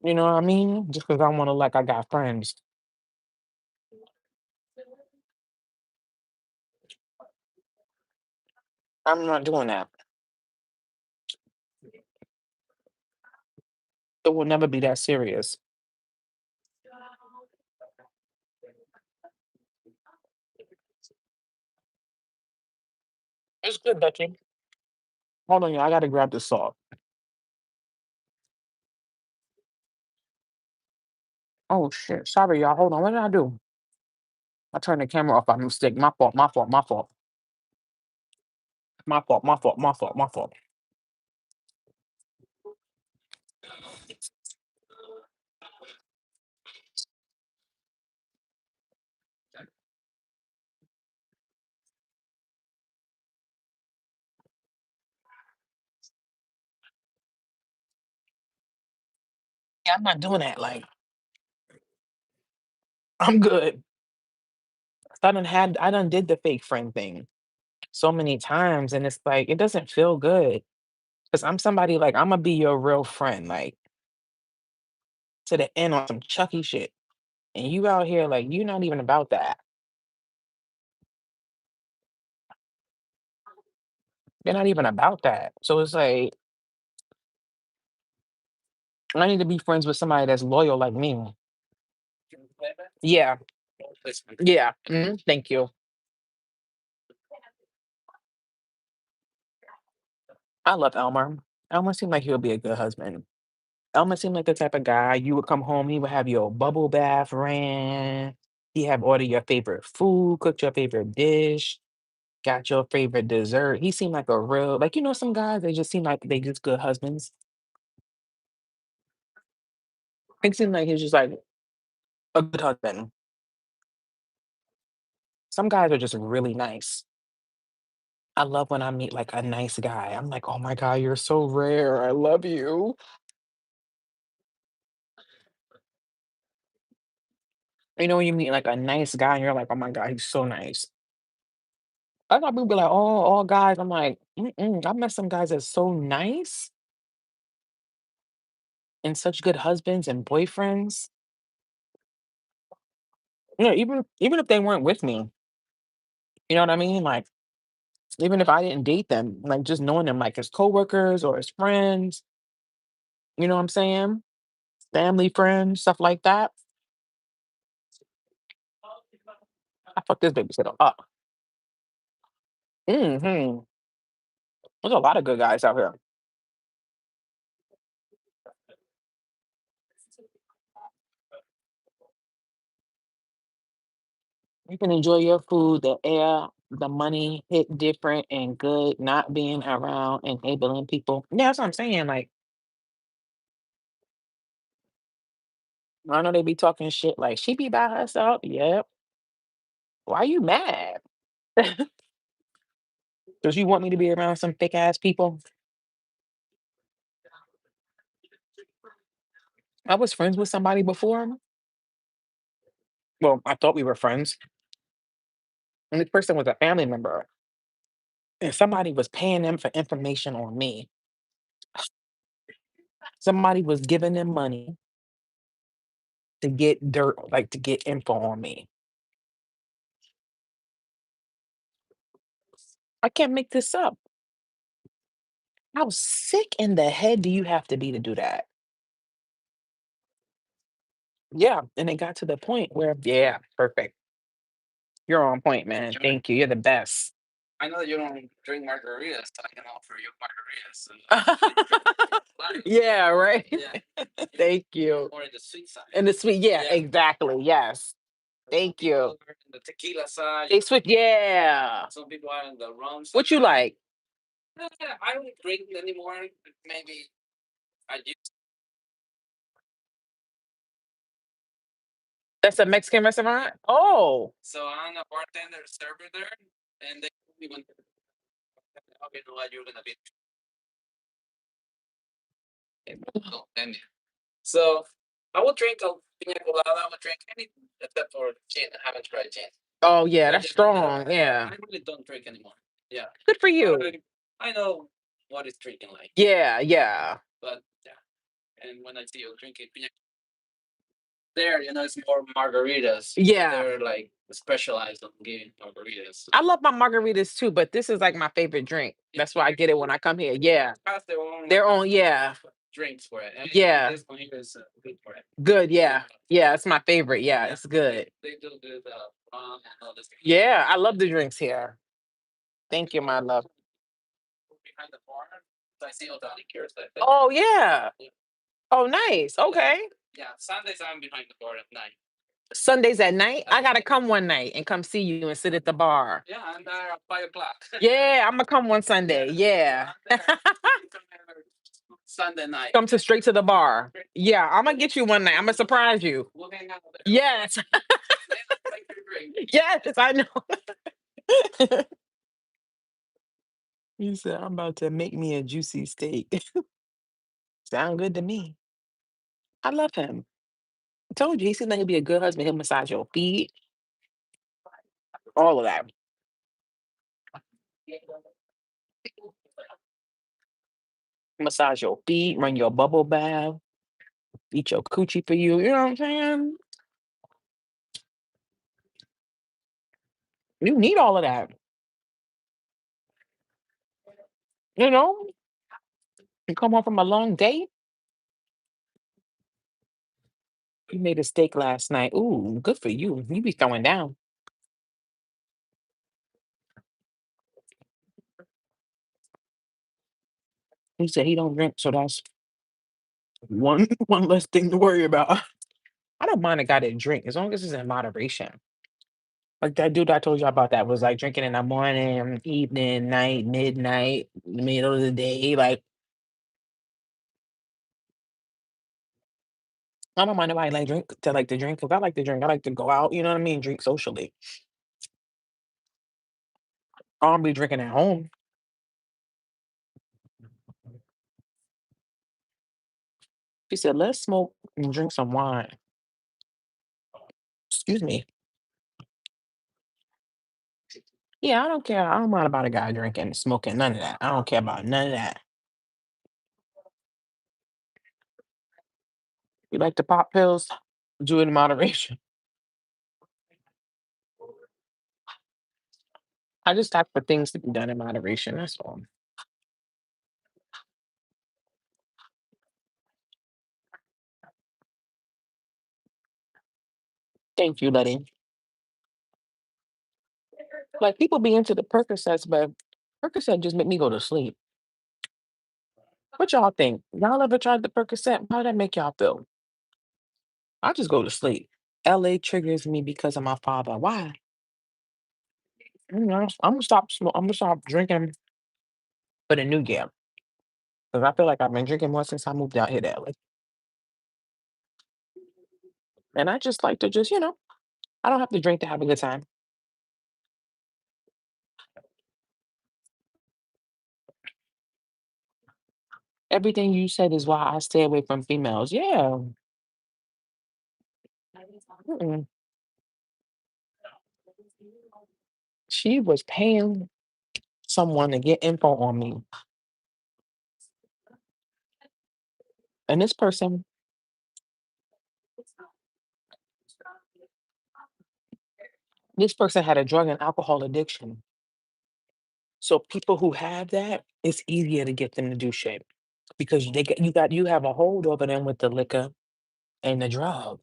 You know what I mean? Just because I want to like I got friends. I'm not doing that. It will never be that serious. It's good, Dutchie. Hold on, y'all. I gotta grab this salt. Oh shit. Sorry, y'all. Hold on. What did I do? I turned the camera off by mistake. My fault, my fault, my fault. My fault, my fault, my fault, my fault. Yeah, I'm not doing that. Like, I'm good. I done did the fake friend thing so many times, and it's like it doesn't feel good. Cause I'm somebody like I'm gonna be your real friend, like to the end on some Chucky shit. And you out here like you're not even about that. You're not even about that. So it's like I need to be friends with somebody that's loyal like me. Yeah. Replacement. Yeah. Thank you. I love Elmer. Elmer seemed like he would be a good husband. Elmer seemed like the type of guy you would come home, he would have your bubble bath ran. He have ordered your favorite food, cooked your favorite dish, got your favorite dessert. He seemed like a real, like, some guys, they just seem like they just good husbands. It seemed like he's just like a good husband. Some guys are just really nice. I love when I meet like a nice guy. I'm like, oh my God, you're so rare. I love you. When you meet like a nice guy and you're like, oh my God, he's so nice. I thought people be like, oh, all guys. I'm like, I met some guys that's so nice and such good husbands and boyfriends. Even if they weren't with me, you know what I mean? Like, even if I didn't date them, like just knowing them like as coworkers or as friends, you know what I'm saying? Family friends, stuff like that. I fucked this babysitter up. Hmm. There's a lot of good guys out here. You can enjoy your food, the air, the money hit different and good, not being around enabling people. Yeah, that's what I'm saying. Like, I know they be talking shit like she be by herself. Yep. Why you mad? Does you want me to be around some thick ass people? I was friends with somebody before. Well, I thought we were friends. And this person was a family member. And somebody was paying them for information on me. Somebody was giving them money to get dirt, like to get info on me. I can't make this up. How sick in the head do you have to be to do that? Yeah. And it got to the point where, yeah, perfect. You're on point, man. Enjoy. Thank you. You're the best. I know that you don't drink margaritas, so I can offer you margaritas. And Yeah, right. yeah, Thank you. more in the sweet side. And the sweet, yeah, Yeah. exactly. Yes. Thank you. People are in the tequila side. They switch, yeah. Some people are in the rum side. What you like? I don't drink anymore. Maybe I used. That's a Mexican restaurant? Oh. So I'm a bartender server there, and they told me when okay, know what you're gonna be. Don't tell me. So I would drink a pina colada. I would drink anything except for gin. I haven't tried gin. Oh yeah, But that's yeah, strong. Yeah. I really don't drink anymore. Yeah, Good for but you. I know what it's drinking like. Yeah, yeah. But yeah, and when I see you drinking pina there, it's more margaritas. Yeah. They're like specialized on giving margaritas. I love my margaritas too, but this is like my favorite drink. That's why I get it when I come here. Yeah. Has their own Their own, yeah. drinks for it. And Yeah. this one here is good for it. Good, yeah. Yeah, it's my favorite. Yeah, it's good. They do good rum and all this. Yeah, I love the drinks here. Thank you, my love. Behind the bar, so I see all the liquors that Oh yeah. yeah. Oh, nice. Okay. Yeah, Sundays I'm behind the bar at night. Sundays at night, I gotta come one night and come see you and sit at the bar. Yeah, I'm there at 5 o'clock. Yeah, I'm gonna come one Sunday. Yeah. I'm there. You come every Sunday night. Come to straight to the bar. Yeah, I'm gonna get you one night. I'm gonna surprise you. We'll hang out there. Yes. Then I'll take your drink. Yes, I know. You said I'm about to make me a juicy steak. Sound good to me. I love him. I told you he seemed like he'd be a good husband. He'll massage your feet, all of that. Massage your feet, run your bubble bath, eat your coochie for you. You know what I'm saying? You need all of that. You know, you come home from a long day. You made a steak last night. Ooh, good for you. You be throwing down. He said he don't drink, so that's one one less thing to worry about. I don't mind a guy that drink as long as it's in moderation. Like that dude I told you about that was like drinking in the morning, evening, night, midnight, middle of the day. Like I don't mind nobody like drink to like to drink. Cause I like to drink. I like to go out, you know what I mean? Drink socially. I don't be drinking at home. She said, let's smoke and drink some wine. Excuse me. Yeah, I don't care. I don't mind about a guy drinking, smoking, none of that. I don't care about none of that. You like to pop pills? Do it in moderation. I just type for things to be done in moderation. That's all. Thank you, Letty. Like people be into the Percocets, but Percocet just make me go to sleep. What y'all think? Y'all ever tried the Percocet? How that make y'all feel? I just go to sleep. LA triggers me because of my father. Why? I'm gonna stop. I'm gonna stop drinking for the new year because I feel like I've been drinking more since I moved out here to LA, and I just like to just I don't have to drink to have a good time. Everything you said is why I stay away from females. Yeah. Mm-mm. She was paying someone to get info on me, and this person had a drug and alcohol addiction. So people who have that, it's easier to get them to do shit because you have a hold over them with the liquor and the drug.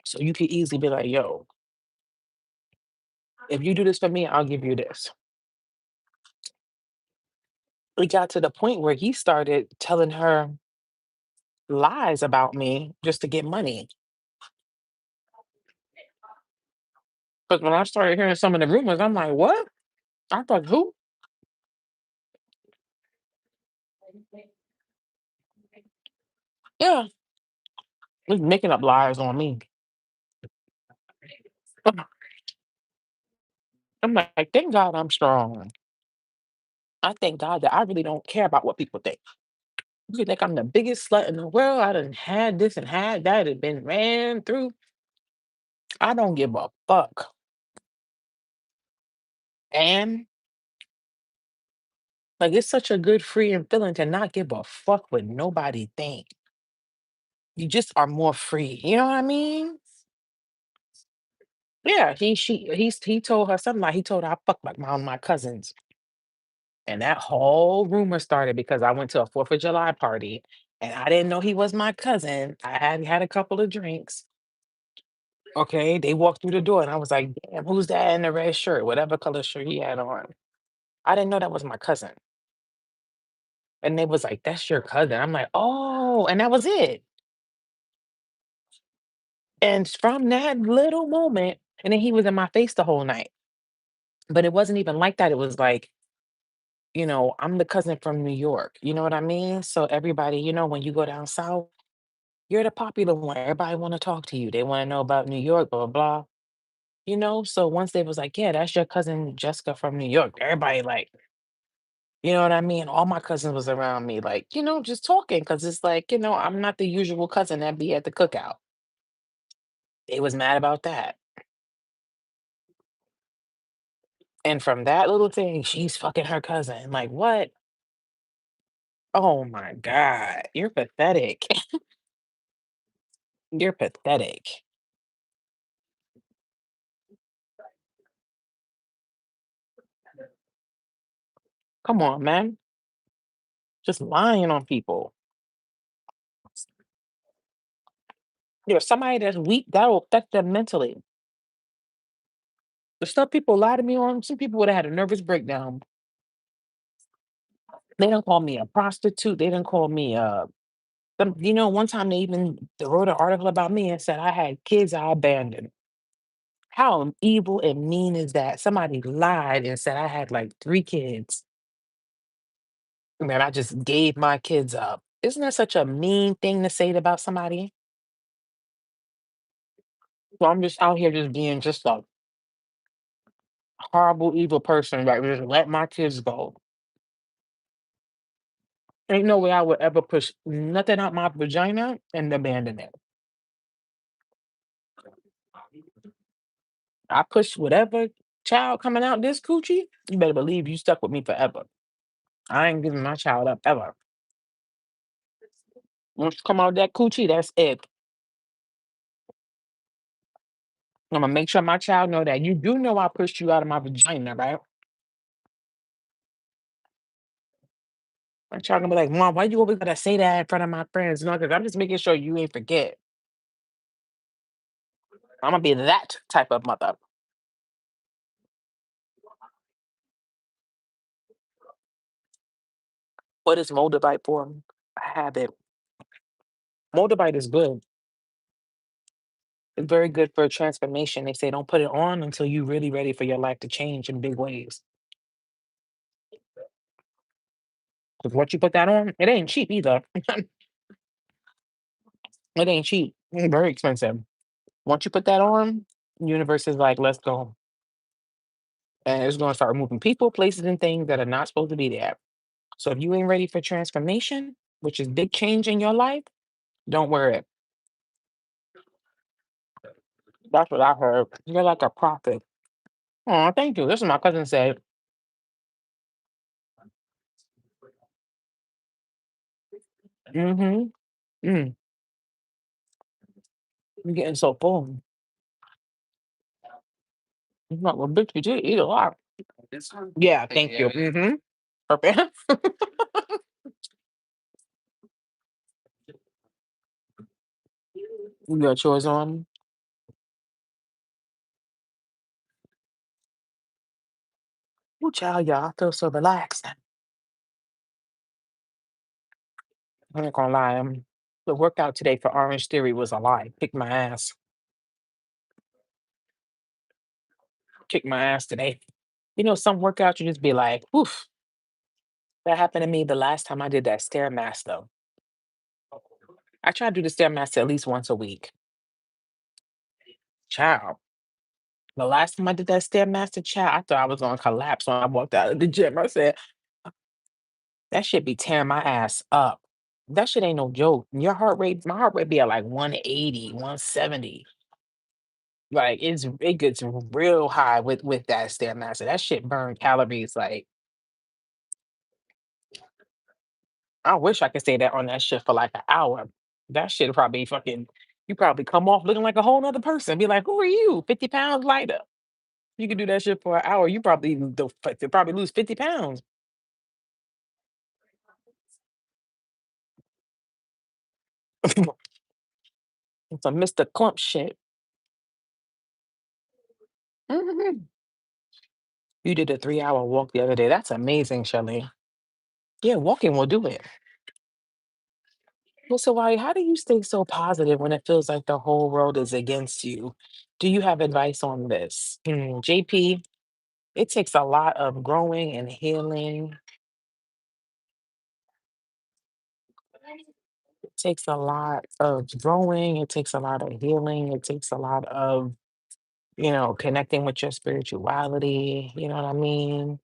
So you could easily be like, yo, if you do this for me, I'll give you this. It got to the point where he started telling her lies about me just to get money. Because when I started hearing some of the rumors, I'm like, what? I thought, who? Yeah, he's making up lies on me. I'm like, thank God I'm strong. I thank God that I really don't care about what people think. You think I'm the biggest slut in the world? I done had this and had that and been ran through. I don't give a fuck. And like it's such a good freeing feeling to not give a fuck what nobody think. You just are more free. You know what I mean? Yeah, he told her something like he told her I fucked like my cousins. And that whole rumor started because I went to a 4th of July party and I didn't know he was my cousin. I had had a couple of drinks. Okay, they walked through the door and I was like, damn, who's that in the red shirt? Whatever color shirt he had on. I didn't know that was my cousin. And they was like, that's your cousin. I'm like, oh, and that was it. And from that little moment, and then he was in my face the whole night. But it wasn't even like that. It was like, I'm the cousin from New York. You know what I mean? So everybody, when you go down south, you're the popular one. Everybody want to talk to you. They want to know about New York, blah, blah, blah. So once they was like, yeah, that's your cousin Jessica from New York. Everybody like, you know what I mean? All my cousins was around me, like, just talking because it's like, I'm not the usual cousin that be at the cookout. They was mad about that. And from that little thing, she's fucking her cousin. Like, what? Oh my God. You're pathetic. You're pathetic. Come on, man. Just lying on people. Somebody that's weak, that'll affect them mentally. The stuff people lie to me on, some people would have had a nervous breakdown. They don't call me a prostitute. They don't call me one time they wrote an article about me and said I had kids I abandoned. How evil and mean is that? Somebody lied and said I had like 3 kids. Man, I just gave my kids up. Isn't that such a mean thing to say about somebody? So I'm just out here just being just a horrible, evil person, like just let my kids go. Ain't no way I would ever push nothing out my vagina and abandon it. I push whatever child coming out this coochie, you better believe you stuck with me forever. I ain't giving my child up ever. Once you come out that coochie, that's it. I'm gonna make sure my child know that you do know I pushed you out of my vagina, right? My child gonna be like, Mom, why you always gotta say that in front of my friends? No, because I'm just making sure you ain't forget. I'm gonna be that type of mother. What is Moldavite for? I have it. Moldavite is good. It's very good for transformation. They say don't put it on until you're really ready for your life to change in big ways. Because once you put that on, it ain't cheap either. It ain't cheap. It's very expensive. Once you put that on, universe is like, let's go. And it's gonna start removing people, places, and things that are not supposed to be there. So if you ain't ready for transformation, which is big change in your life, don't worry. That's what I heard. You're like a prophet. Oh, thank you. This is my cousin said. Mm-hmm. Mm, I'm getting so full. It's not well, bitch, you did eat a lot. This one? Yeah, Thank thank you. you. Mm-hmm. Perfect. You got yours on. Ooh, child, y'all, I feel so relaxed. I'm not gonna lie. The workout today for Orange Theory was a lie. Kick my ass. Kick my ass today. Some workouts you just be like, oof. That happened to me the last time I did that Stairmaster. I try to do the Stairmaster at least once a week. Child. The last time I did that Stairmaster, child, I thought I was gonna collapse when I walked out of the gym. I said, that shit be tearing my ass up. That shit ain't no joke. My heart rate be at like 180, 170. Like it gets real high with that Stairmaster. That shit burn calories. Like I wish I could stay that on that shit for like an hour. That shit probably fucking you probably come off looking like a whole nother person. Be like, who are you? 50 pounds lighter. You could do that shit for an hour. You probably lose 50 pounds. It's a Mr. Clump shit. Mhm. You did a 3-hour walk the other day. That's amazing, Shelly. Yeah, walking will do it. Well, so why? How do you stay so positive when it feels like the whole world is against you? Do you have advice on this? JP, it takes a lot of growing and healing. It takes a lot of growing. It takes a lot of healing. It takes a lot of, connecting with your spirituality. You know what I mean?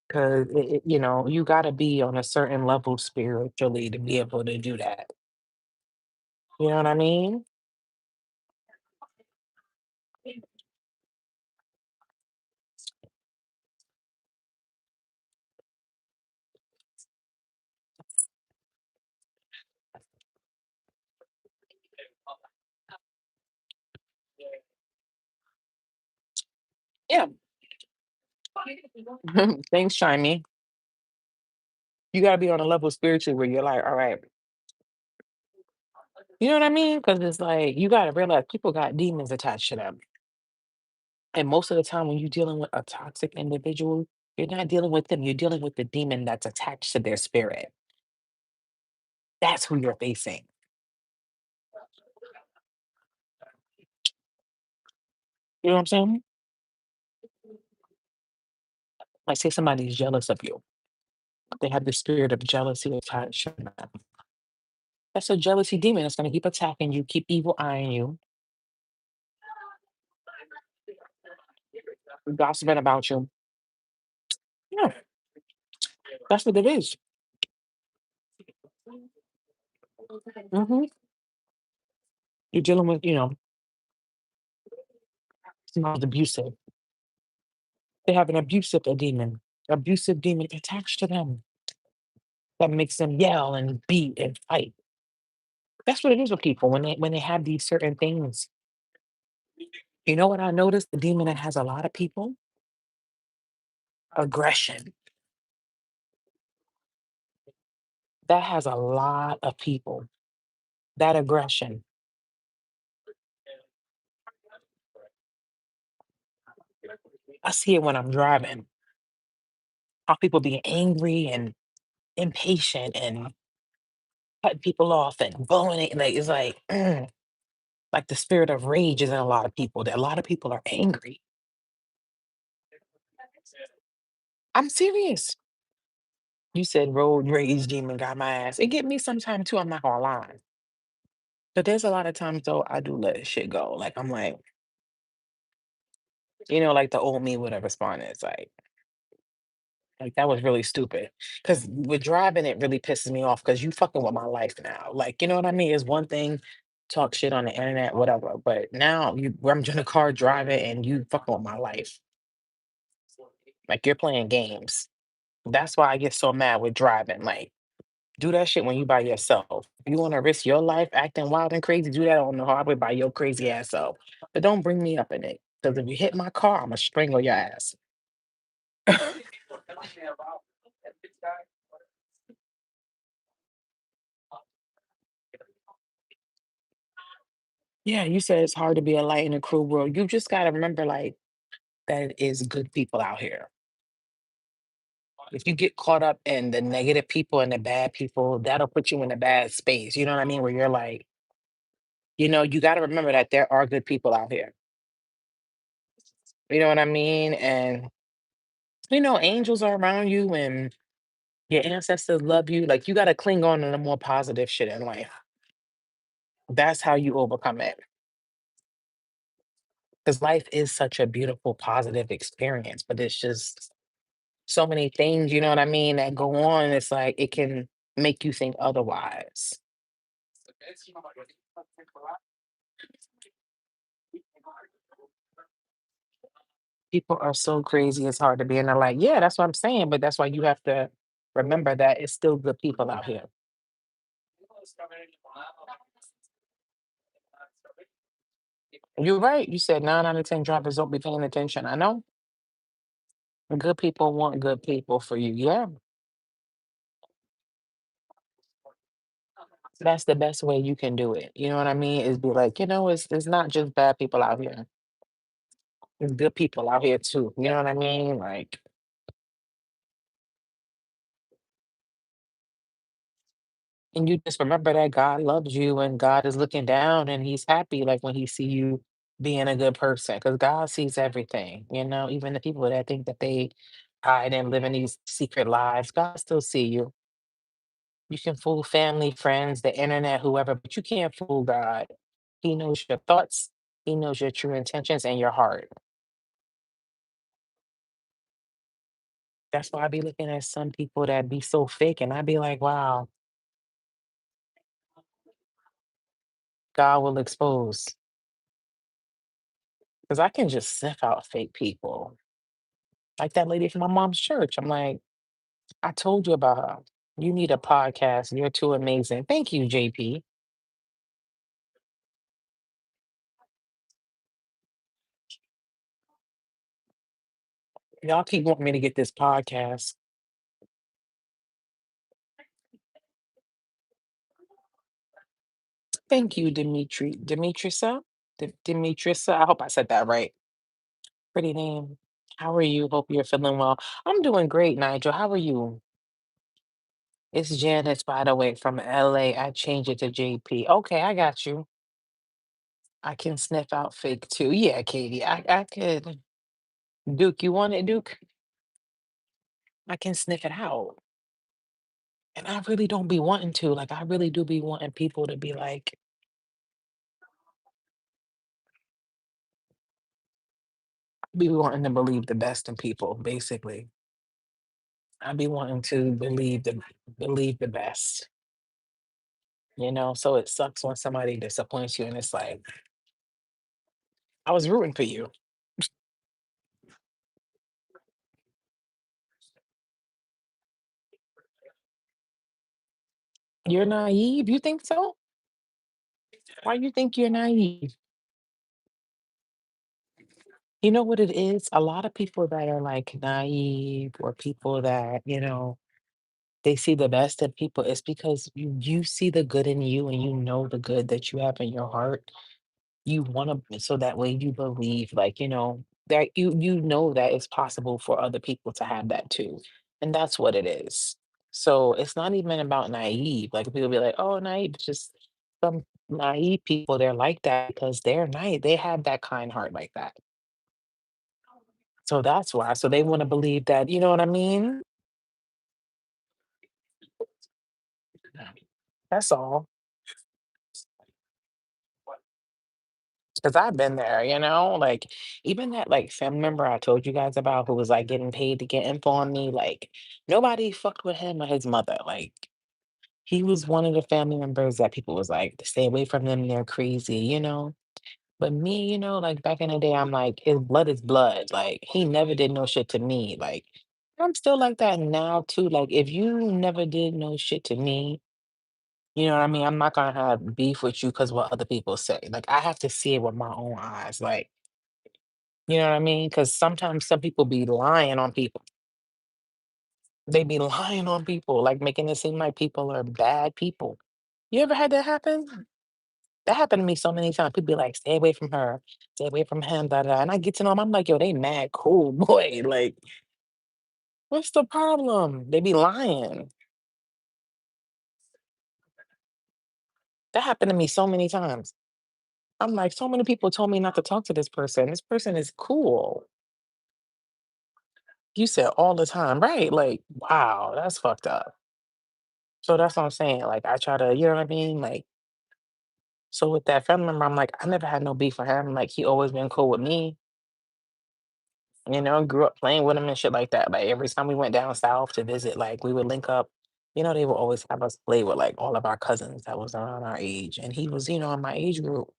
Because, you got to be on a certain level spiritually to be able to do that. You know what I mean? Yeah. Thanks, Shiny. You got to be on a level spiritually where you're like, all right. You know what I mean? Because it's like you gotta realize people got demons attached to them. And most of the time when you're dealing with a toxic individual, you're not dealing with them, you're dealing with the demon that's attached to their spirit. That's who you're facing. You know what I'm saying? Like say somebody's jealous of you. They have the spirit of jealousy attached to them. That's a jealousy demon that's gonna keep attacking you, keep evil eyeing you, gossiping about you. Yeah, that's what it is. Mhm. You're dealing with, somebody's abusive. They have an abusive demon attached to them that makes them yell and beat and fight. That's what it is with people when they have these certain things. You know what I noticed? The demon that has a lot of people, aggression. That has a lot of people. That aggression. I see it when I'm driving. How people be angry and impatient and cutting people off and blowing it. Like it's like, like the spirit of rage is in a lot of people. That a lot of people are angry. I'm serious. You said road rage demon got my ass. It get me sometime too. I'm not gonna lie. But there's a lot of times though I do let shit go. Like I'm like, like the old me would have responded. It's like that was really stupid. Cause with driving, it really pisses me off because you fucking with my life now. Like, you know what I mean? It's one thing talk shit on the internet, whatever. But now I'm in the car driving and you fucking with my life. Like you're playing games. That's why I get so mad with driving. Like, do that shit when you by yourself. If you want to risk your life acting wild and crazy, do that on the highway by your crazy ass self. But don't bring me up in it. Because if you hit my car, I'm gonna strangle your ass. Yeah, you said it's hard to be a light in a cruel world. You just gotta remember, like, that it is good people out here. If you get caught up in the negative people and the bad people, that'll put you in a bad space. You know what I mean? Where you're like, you gotta remember that there are good people out here. You know what I mean? And angels are around you and your ancestors love you. Like you gotta cling on to the more positive shit in life. That's how you overcome it. Because life is such a beautiful, positive experience, but it's just so many things, you know what I mean, that go on. It's like it can make you think otherwise. People are so crazy, it's hard to be in the light. Yeah, that's what I'm saying. But that's why you have to remember that it's still good people out here. You're right. You said 9 out of 10 drivers don't be paying attention. I know. Good people want good people for you. Yeah. That's the best way you can do it. You know what I mean? Is be like, it's not just bad people out here. There's good people out here too. You know what I mean? Like, and you just remember that God loves you and God is looking down and he's happy like when he see you being a good person because God sees everything, even the people that think that they hide and live in these secret lives, God still see you. You can fool family, friends, the internet, whoever, but you can't fool God. He knows your thoughts, he knows your true intentions and your heart. That's why I be looking at some people that be so fake and I be like, wow, God will expose. Because I can just sniff out fake people. Like that lady from my mom's church. I'm like, I told you about her. You need a podcast. You're too amazing. Thank you, JP. Y'all keep wanting me to get this podcast. Thank you, Demetrisa? Demetrisa, I hope I said that right. Pretty name. How are you? Hope you're feeling well. I'm doing great, Nigel. How are you? It's Janice, by the way, from LA. I changed it to JP. Okay, I got you. I can sniff out fake too. Yeah, Katie, I could. Duke, you want it, Duke? I can sniff it out. And I really don't be wanting to. Like, I really do be wanting people to be like, be wanting to believe the best in people, basically. I be wanting to believe the best, So it sucks when somebody disappoints you and it's like, I was rooting for you. You're naive. You think so? Why you think you're naive? You know what it is? A lot of people that are like naive or people that, they see the best in people. It's because you see the good in you and you know the good that you have in your heart. You want to, so that way you believe, like, that you know that it's possible for other people to have that too. And that's what it is. So it's not even about naive. Like people be like, oh, naive. It's just some naive people, they're like that because they're naive. They have that kind heart like that. So that's why. So they want to believe that, you know what I mean? Yeah. That's all. Because I've been there, like even that like family member I told you guys about who was like getting paid to get info on me, like nobody fucked with him or his mother. Like he was one of the family members that people was like, stay away from them, they're crazy. But me, like back in the day, I'm like, his blood is blood. Like he never did no shit to me. Like I'm still like that now too. Like if you never did no shit to me, you know what I mean? I'm not gonna have beef with you because what other people say. Like I have to see it with my own eyes. Like, you know what I mean? Because sometimes some people be lying on people. They be lying on people, like making it seem like people are bad people. You ever had that happen? That happened to me so many times. People be like, stay away from her, stay away from him, da da. And I get to know them. I'm like, yo, they mad cool, boy. Like, what's the problem? They be lying. That happened to me so many times. I'm like, so many people told me not to talk to this person. This person is cool. You said all the time, right? Like, wow, that's fucked up. So that's what I'm saying. Like, I try to, you know what I mean? Like, so with that family member, I'm like, I never had no beef with him. Like, he always been cool with me. Grew up playing with him and shit like that. Like, every time we went down south to visit, like, we would link up. They would always have us play with like all of our cousins that was around our age, and he was, in my age group.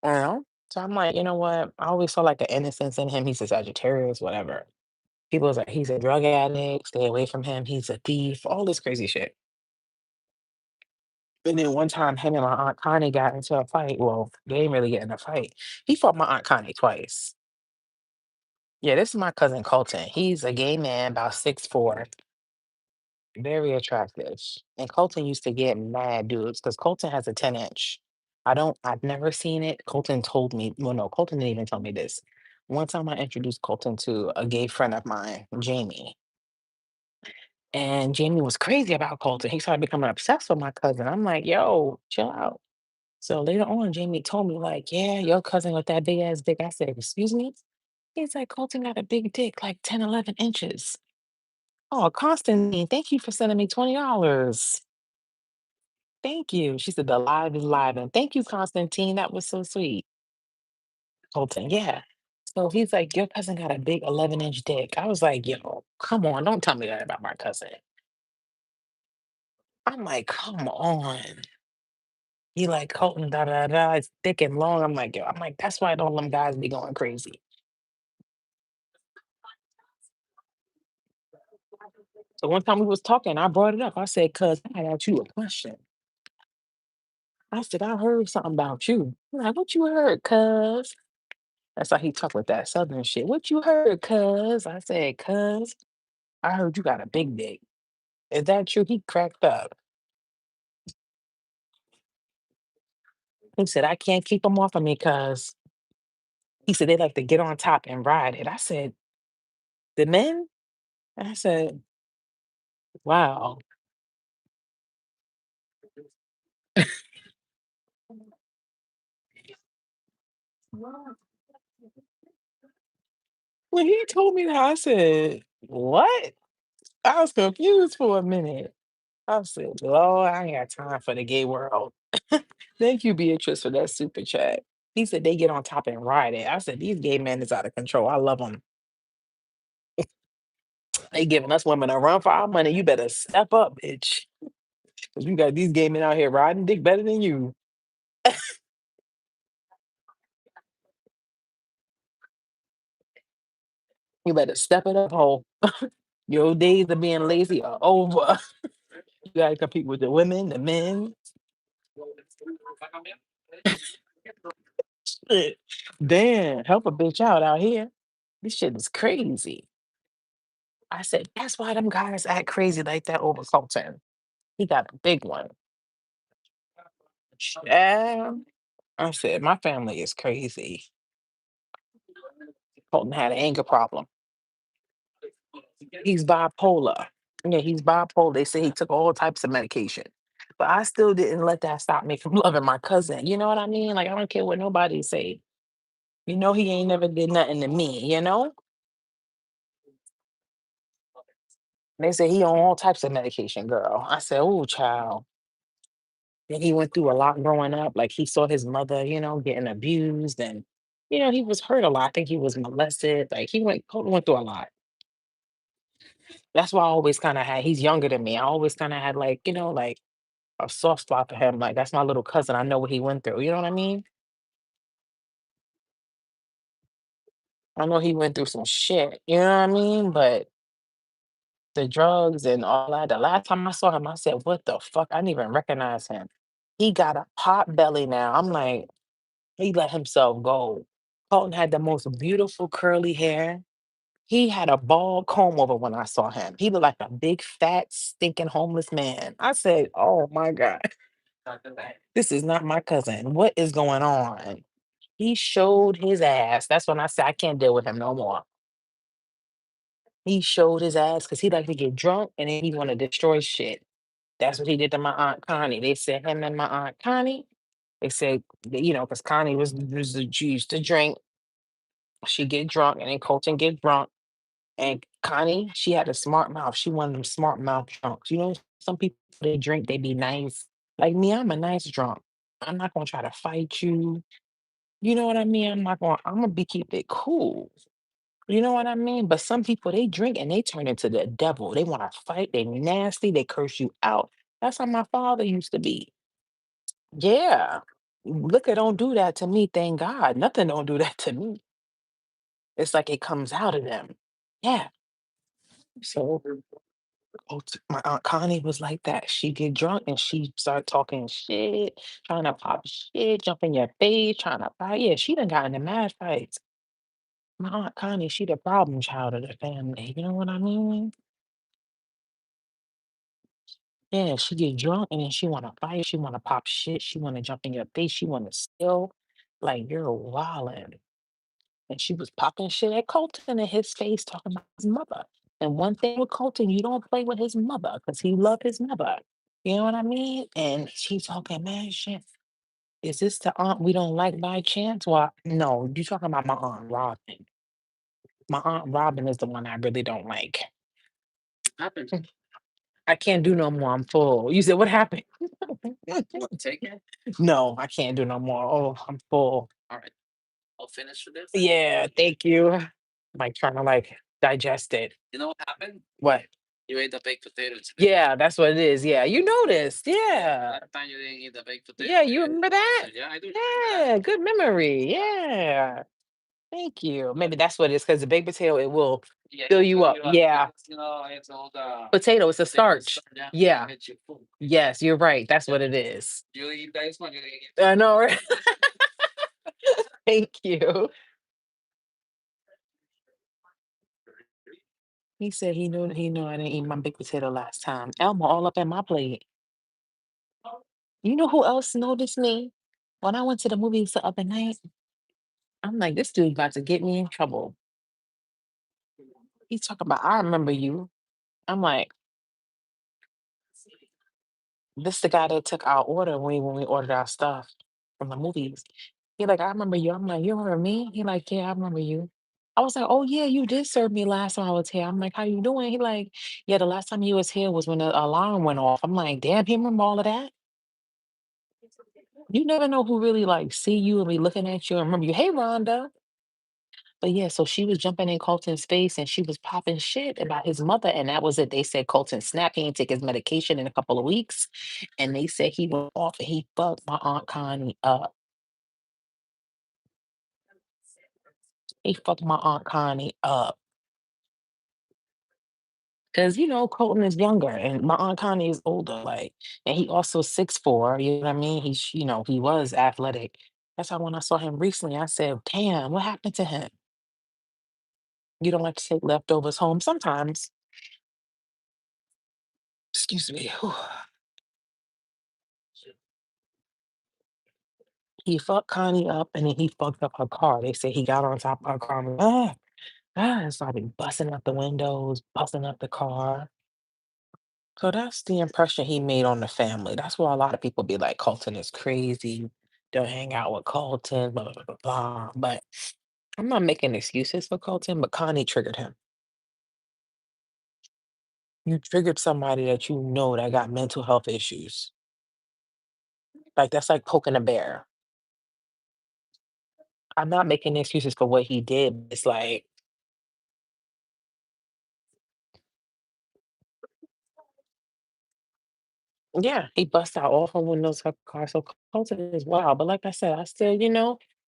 You know, so I'm like, you know what? I always saw like the innocence in him. He's a Sagittarius, whatever. People was like, he's a drug addict. Stay away from him. He's a thief. All this crazy shit. And then one time, him and my aunt Connie got into a fight. Well, they didn't really get in a fight. He fought my aunt Connie twice. Yeah, this is my cousin Colton. He's a gay man, about 6'4", very attractive. And Colton used to get mad dudes because Colton has a 10-inch. I've never seen it. Colton told me, well, no, Colton didn't even tell me this. One time I introduced Colton to a gay friend of mine, Jamie. And Jamie was crazy about Colton. He started becoming obsessed with my cousin. I'm like, yo, chill out. So later on, Jamie told me, like, yeah, your cousin with that big ass dick. I said, excuse me? He's like, Colton got a big dick, like 10, 11 inches. Oh, Constantine, thank you for sending me $20. Thank you. She said, the live is live. And thank you, Constantine. That was so sweet. Colton, yeah. So he's like, your cousin got a big 11-inch dick. I was like, yo, come on. Don't tell me that about my cousin. I'm like, come on. He like Colton, da da da. It's thick and long. I'm like, yo, I'm like, that's why all them guys be going crazy. So one time we was talking, I brought it up. I said, cuz I had asked you a question. I said, I heard something about you. He's like, what you heard, cuz? That's how he talk with that southern shit. What you heard, cuz? I said, cuz, I heard you got a big dick. Is that true? He cracked up. He said, "I can't keep them off of me because," he said, "they like to get on top and ride it." I said, "The men?" I said, "Wow." When he told me that, I said, "What?" I was confused for a minute. I said, "Lord, I ain't got time for the gay world." Thank you, Beatrice, for that super chat. He said they get on top and ride it. I said, "These gay men is out of control. I love them. They giving us women a run for our money. You better step up, bitch. 'Cause you got these gay men out here riding dick better than you. You better step it up, ho. Your days of being lazy are over. You gotta compete with the women, the men. Shit. Damn, help a bitch out here. This shit is crazy." I said, "That's why them guys act crazy like that over Colton. He got a big one." Yeah. I said, "My family is crazy." Colton had an anger problem. He's bipolar. Yeah, he's bipolar. They say he took all types of medication. But I still didn't let that stop me from loving my cousin. You know what I mean? Like, I don't care what nobody say. You know, he ain't never did nothing to me, you know? They say he on all types of medication, girl. I said, "Oh, child." Then he went through a lot growing up. Like, he saw his mother, getting abused, and, he was hurt a lot. I think he was molested. Like, Colton went through a lot. That's why I always kind of he's younger than me. I always kind of had, like, like a soft spot for him. Like, that's my little cousin. I know what he went through. You know what I mean? I know he went through some shit. You know what I mean? But the drugs and all that. The last time I saw him, I said, "What the fuck?" I didn't even recognize him. He got a pot belly now. I'm like, he let himself go. Colton had the most beautiful curly hair. He had a bald comb over when I saw him. He looked like a big, fat, stinking homeless man. I said, "Oh my God, this is not my cousin. What is going on?" He showed his ass. That's when I said, I can't deal with him no more. He showed his ass because he like to get drunk and then he want to destroy shit. That's what he did to my Aunt Connie. They said him and my Aunt Connie, they said, that, because Connie she used to drink. She get drunk and then Colton get drunk. And Connie, she had a smart mouth. She one of them smart mouth drunks. Some people they drink, they be nice. Like me, I'm a nice drunk. I'm not gonna try to fight you. You know what I mean? I'm gonna be keep it cool. You know what I mean? But some people they drink and they turn into the devil. They want to fight, they nasty, they curse you out. That's how my father used to be. Yeah. Liquor don't do that to me, thank God. Nothing don't do that to me. It's like it comes out of them. Yeah. So my Aunt Connie was like that. She get drunk and she start talking shit, trying to pop shit, jump in your face, trying to fight. Yeah, she done got into mad fights. My Aunt Connie, she the problem child of the family. You know what I mean? Yeah, she get drunk and then she wanna fight. She wanna pop shit. She wanna jump in your face. She wanna steal. Like you're wildin'. And she was popping shit at Colton in his face, talking about his mother. And one thing with Colton, you don't play with his mother because he loved his mother. You know what I mean? And she's talking, man, shit. Is this the aunt we don't like by chance? Well, no, you talking about my aunt Robin. My aunt Robin is the one I really don't like. Mm, I can't do no more. I'm full. You said what happened? No, I can't do no more. Oh, I'm full. Yeah, thank you. Like trying to like digest it. What? Yeah, that's what it is. Yeah, you noticed. Yeah. Yeah, you remember that? Yeah, good memory. Yeah. Thank you. Maybe that's what it is because the baked potato, it will fill you up. Yeah. Potato, it's a starch. Yeah. Yes, you're right. That's what it is. I know, right? Thank you. He said he knew I didn't eat my baked potato last time. Elma all up in my plate. You know who else noticed me? When I went to the movies the other night, I'm like, this dude about to get me in trouble. He's talking about, I remember you. I'm like, this the guy that took our order when we ordered our stuff from the movies. He like, I remember you. I'm like, you remember me? He like, yeah, I remember you. I was like, oh yeah, you did serve me last time I was here. I'm like, how you doing? He like, yeah, the last time you was here was when the alarm went off. I'm like, damn, he remember all of that? You never know who really like see you and be looking at you and remember you. Hey, Rhonda. But yeah, so she was jumping in Colton's face and she was popping shit about his mother. And that was it. They said Colton snapped. He didn't take his medication in a couple of weeks. And they said he went off and he fucked my Aunt Connie up. He fucked my Aunt Connie up. Cause Colton is younger and my Aunt Connie is older. Like, and he also 6'4", you know what I mean? He was athletic. That's why when I saw him recently, I said, damn, what happened to him? You don't like to take leftovers home sometimes. Excuse me. He fucked Connie up and then he fucked up her car. They say he got on top of her car and and started busting up the windows, busting up the car. So that's the impression he made on the family. That's why a lot of people be like, Colton is crazy. Don't hang out with Colton, blah, blah, blah, blah, blah. But I'm not making excuses for Colton, but Connie triggered him. You triggered somebody that you know that got mental health issues. Like that's like poking a bear. I'm not making excuses for what he did. It's like, yeah, he bust out all her windows, her car. So Colton is wild. But like I said, I still,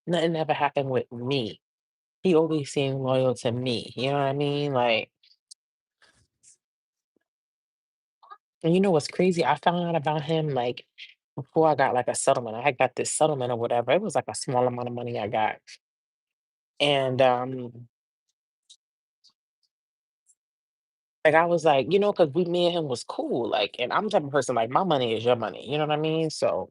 nothing ever happened with me. He always seemed loyal to me. You know what I mean? Like, and you know what's crazy? I found out about him like before I got like a settlement. I had got this settlement or whatever. It was like a small amount of money I got. And like I was like, because me and him was cool. Like, and I'm the type of person like my money is your money. You know what I mean? So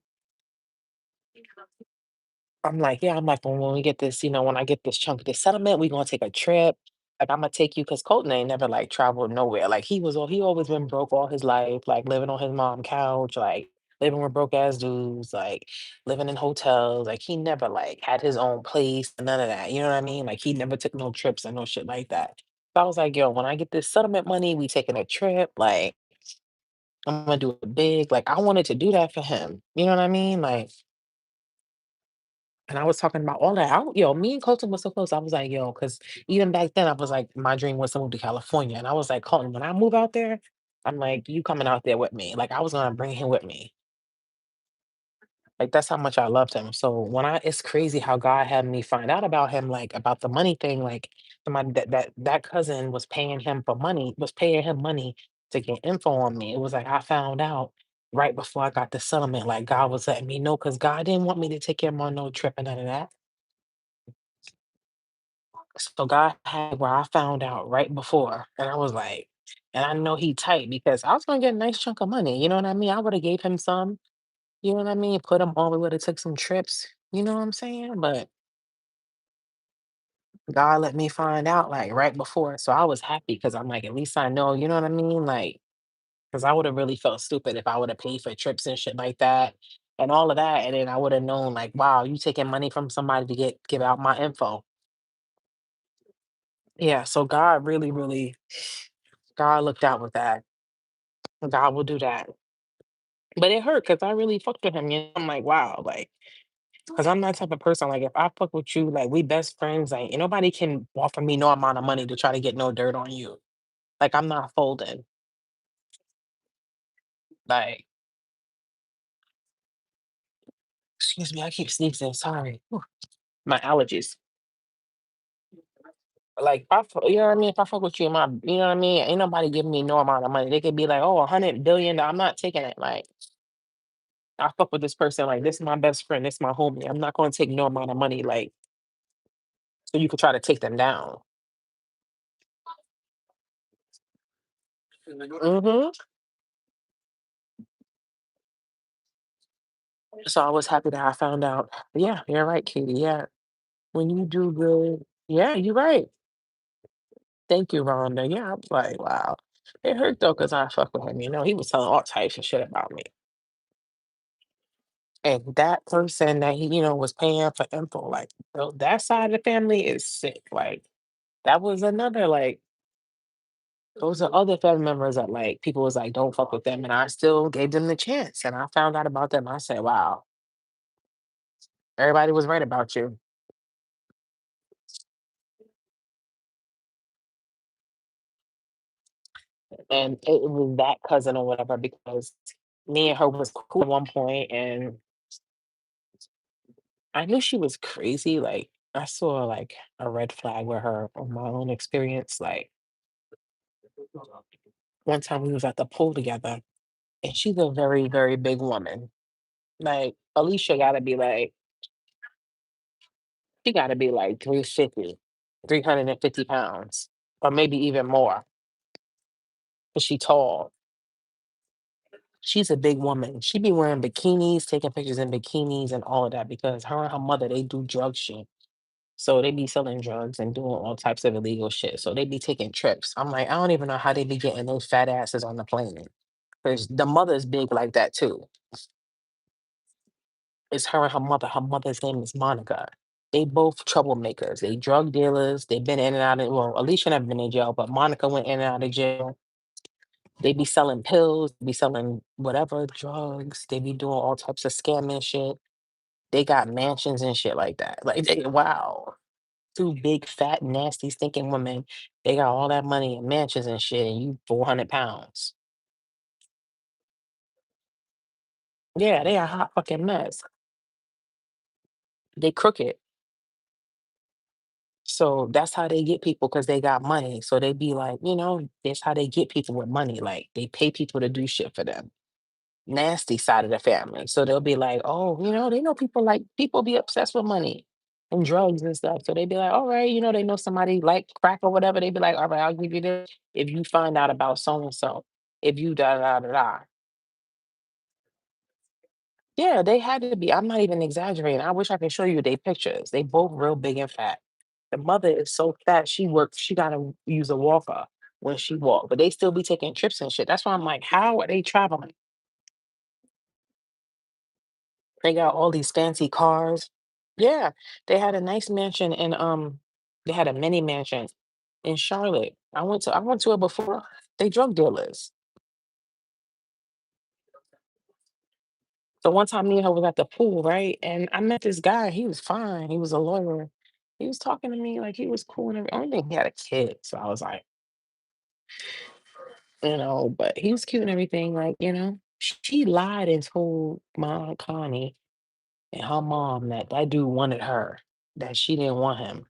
I'm like, yeah, I'm like, when we get this, when I get this chunk of this settlement, we gonna take a trip. Like, I'm gonna take you because Colton ain't never like traveled nowhere. Like he always been broke all his life, like living on his mom couch, like living with broke ass dudes, like living in hotels. Like he never like had his own place, none of that. You know what I mean? Like he never took no trips and no shit like that. So I was like, yo, when I get this settlement money, we taking a trip. Like I'm gonna do it big. Like I wanted to do that for him. You know what I mean? Like and I was talking about all that. Me and Colton was so close. I was like, yo, because even back then, I was like, my dream was to move to California. And I was like, Colton, when I move out there, I'm like, you coming out there with me. Like, I was going to bring him with me. Like, that's how much I loved him. So it's crazy how God had me find out about him, like, about the money thing. Like, somebody that cousin was paying him money to get info on me. It was like, I found out right before I got the settlement. Like, God was letting me know because God didn't want me to take him on no trip and none of that. So God had where I found out right before, and I was like, and I know he tight because I was gonna get a nice chunk of money. You know what I mean? I would have gave him some. You know what I mean? Put him on. We would have took some trips. You know what I'm saying? But God let me find out like right before, so I was happy because I'm like, at least I know. You know what I mean? Like, because I would have really felt stupid if I would have paid for trips and shit like that and all of that, and then I would have known like, wow, you taking money from somebody to give out my info. Yeah, so God really, really God looked out with that. God will do that. But it hurt because I really fucked with him. I'm like, wow, like, because I'm that type of person. Like, if I fuck with you, like, we best friends. Like, ain't nobody can offer me no amount of money to try to get no dirt on you. Like, I'm not folding. Like, excuse me, I keep sneezing. Sorry. Whew, my allergies. Like, you know what I mean? If I fuck with you, you know what I mean? Ain't nobody giving me no amount of money. They could be like, oh, 100 billion. I'm not taking it. Like, I fuck with this person. Like, this is my best friend. This my homie. I'm not going to take no amount of money. Like, so you could try to take them down. Mhm. So I was happy that I found out. Yeah, you're right, Katie. Yeah. When you do good, yeah, you're right. Thank you, Rhonda. Yeah, I'm like, wow. It hurt though, because I fuck with him. He was telling all types of shit about me. And that person that he was paying for info, like, that side of the family is sick. Like, that was another, like, those are other family members that, like, people was like, don't fuck with them. And I still gave them the chance. And I found out about them. I said, wow, everybody was right about you. And it was that cousin or whatever because me and her was cool at one point, and I knew she was crazy. Like, I saw like a red flag with her on my own experience. Like, one time we was at the pool together, and she's a very, very big woman. Like, Alicia gotta be like, she gotta be like 350, 350 pounds, or maybe even more. But she tall. She's a big woman. She be wearing bikinis, taking pictures in bikinis and all of that because her and her mother, they do drug shit. So they be selling drugs and doing all types of illegal shit. So they be taking trips. I'm like, I don't even know how they be getting those fat asses on the plane. Because the mother's big like that too. It's her and her mother. Her mother's name is Monica. They both troublemakers. They drug dealers. They've been in and out of, well, Alicia never been in jail, but Monica went in and out of jail. They be selling pills, be selling whatever drugs. They be doing all types of scamming shit. They got mansions and shit like that. Like, wow. Two big, fat, nasty, stinking women. They got all that money and mansions and shit, and you 400 pounds. Yeah, they a hot fucking mess. They crooked. So that's how they get people because they got money. So they be like, that's how they get people with money. Like, they pay people to do shit for them. Nasty side of the family. So they'll be like, oh, they know people, like, people be obsessed with money and drugs and stuff. So they be like, all right, they know somebody like crack or whatever. They be like, all right, I'll give you this if you find out about so and so. If you da da da da. Yeah, they had to be. I'm not even exaggerating. I wish I could show you their pictures. They both real big and fat. The mother is so fat, she gotta use a walker when she walk, but they still be taking trips and shit. That's why I'm like, how are they traveling? They got all these fancy cars. Yeah, they had a nice mansion they had a mini mansion in Charlotte. I went to it before. They drug dealers. So one time me and her was at the pool, right? And I met this guy. He was fine. He was a lawyer. He was talking to me like he was cool and everything. Only thing he had a kid. So I was like, but he was cute and everything. Like, she lied and told my Aunt Connie and her mom that that dude wanted her, that she didn't want him.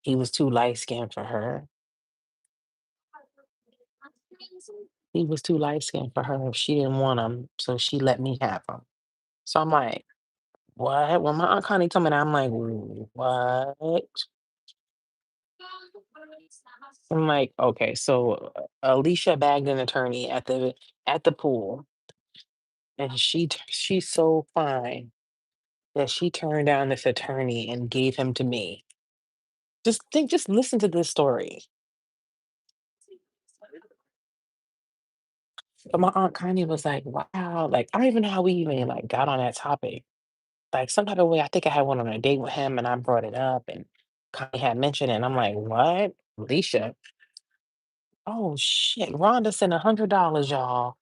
He was too light skinned for her. He was too light skinned for her. She didn't want him. So she let me have him. So I'm like, what? When my Aunt Connie told me that, I'm like, what? I'm like, okay, so Alicia bagged an attorney at the pool, and she's so fine that she turned down this attorney and gave him to me. Just listen to this story. But my Aunt Connie was like, wow, like I don't even know how we even like got on that topic. Like some type of way, I think I had one on a date with him and I brought it up and Connie had mentioned it. And I'm like, what? Alicia. Oh shit. Rhonda sent $100, y'all.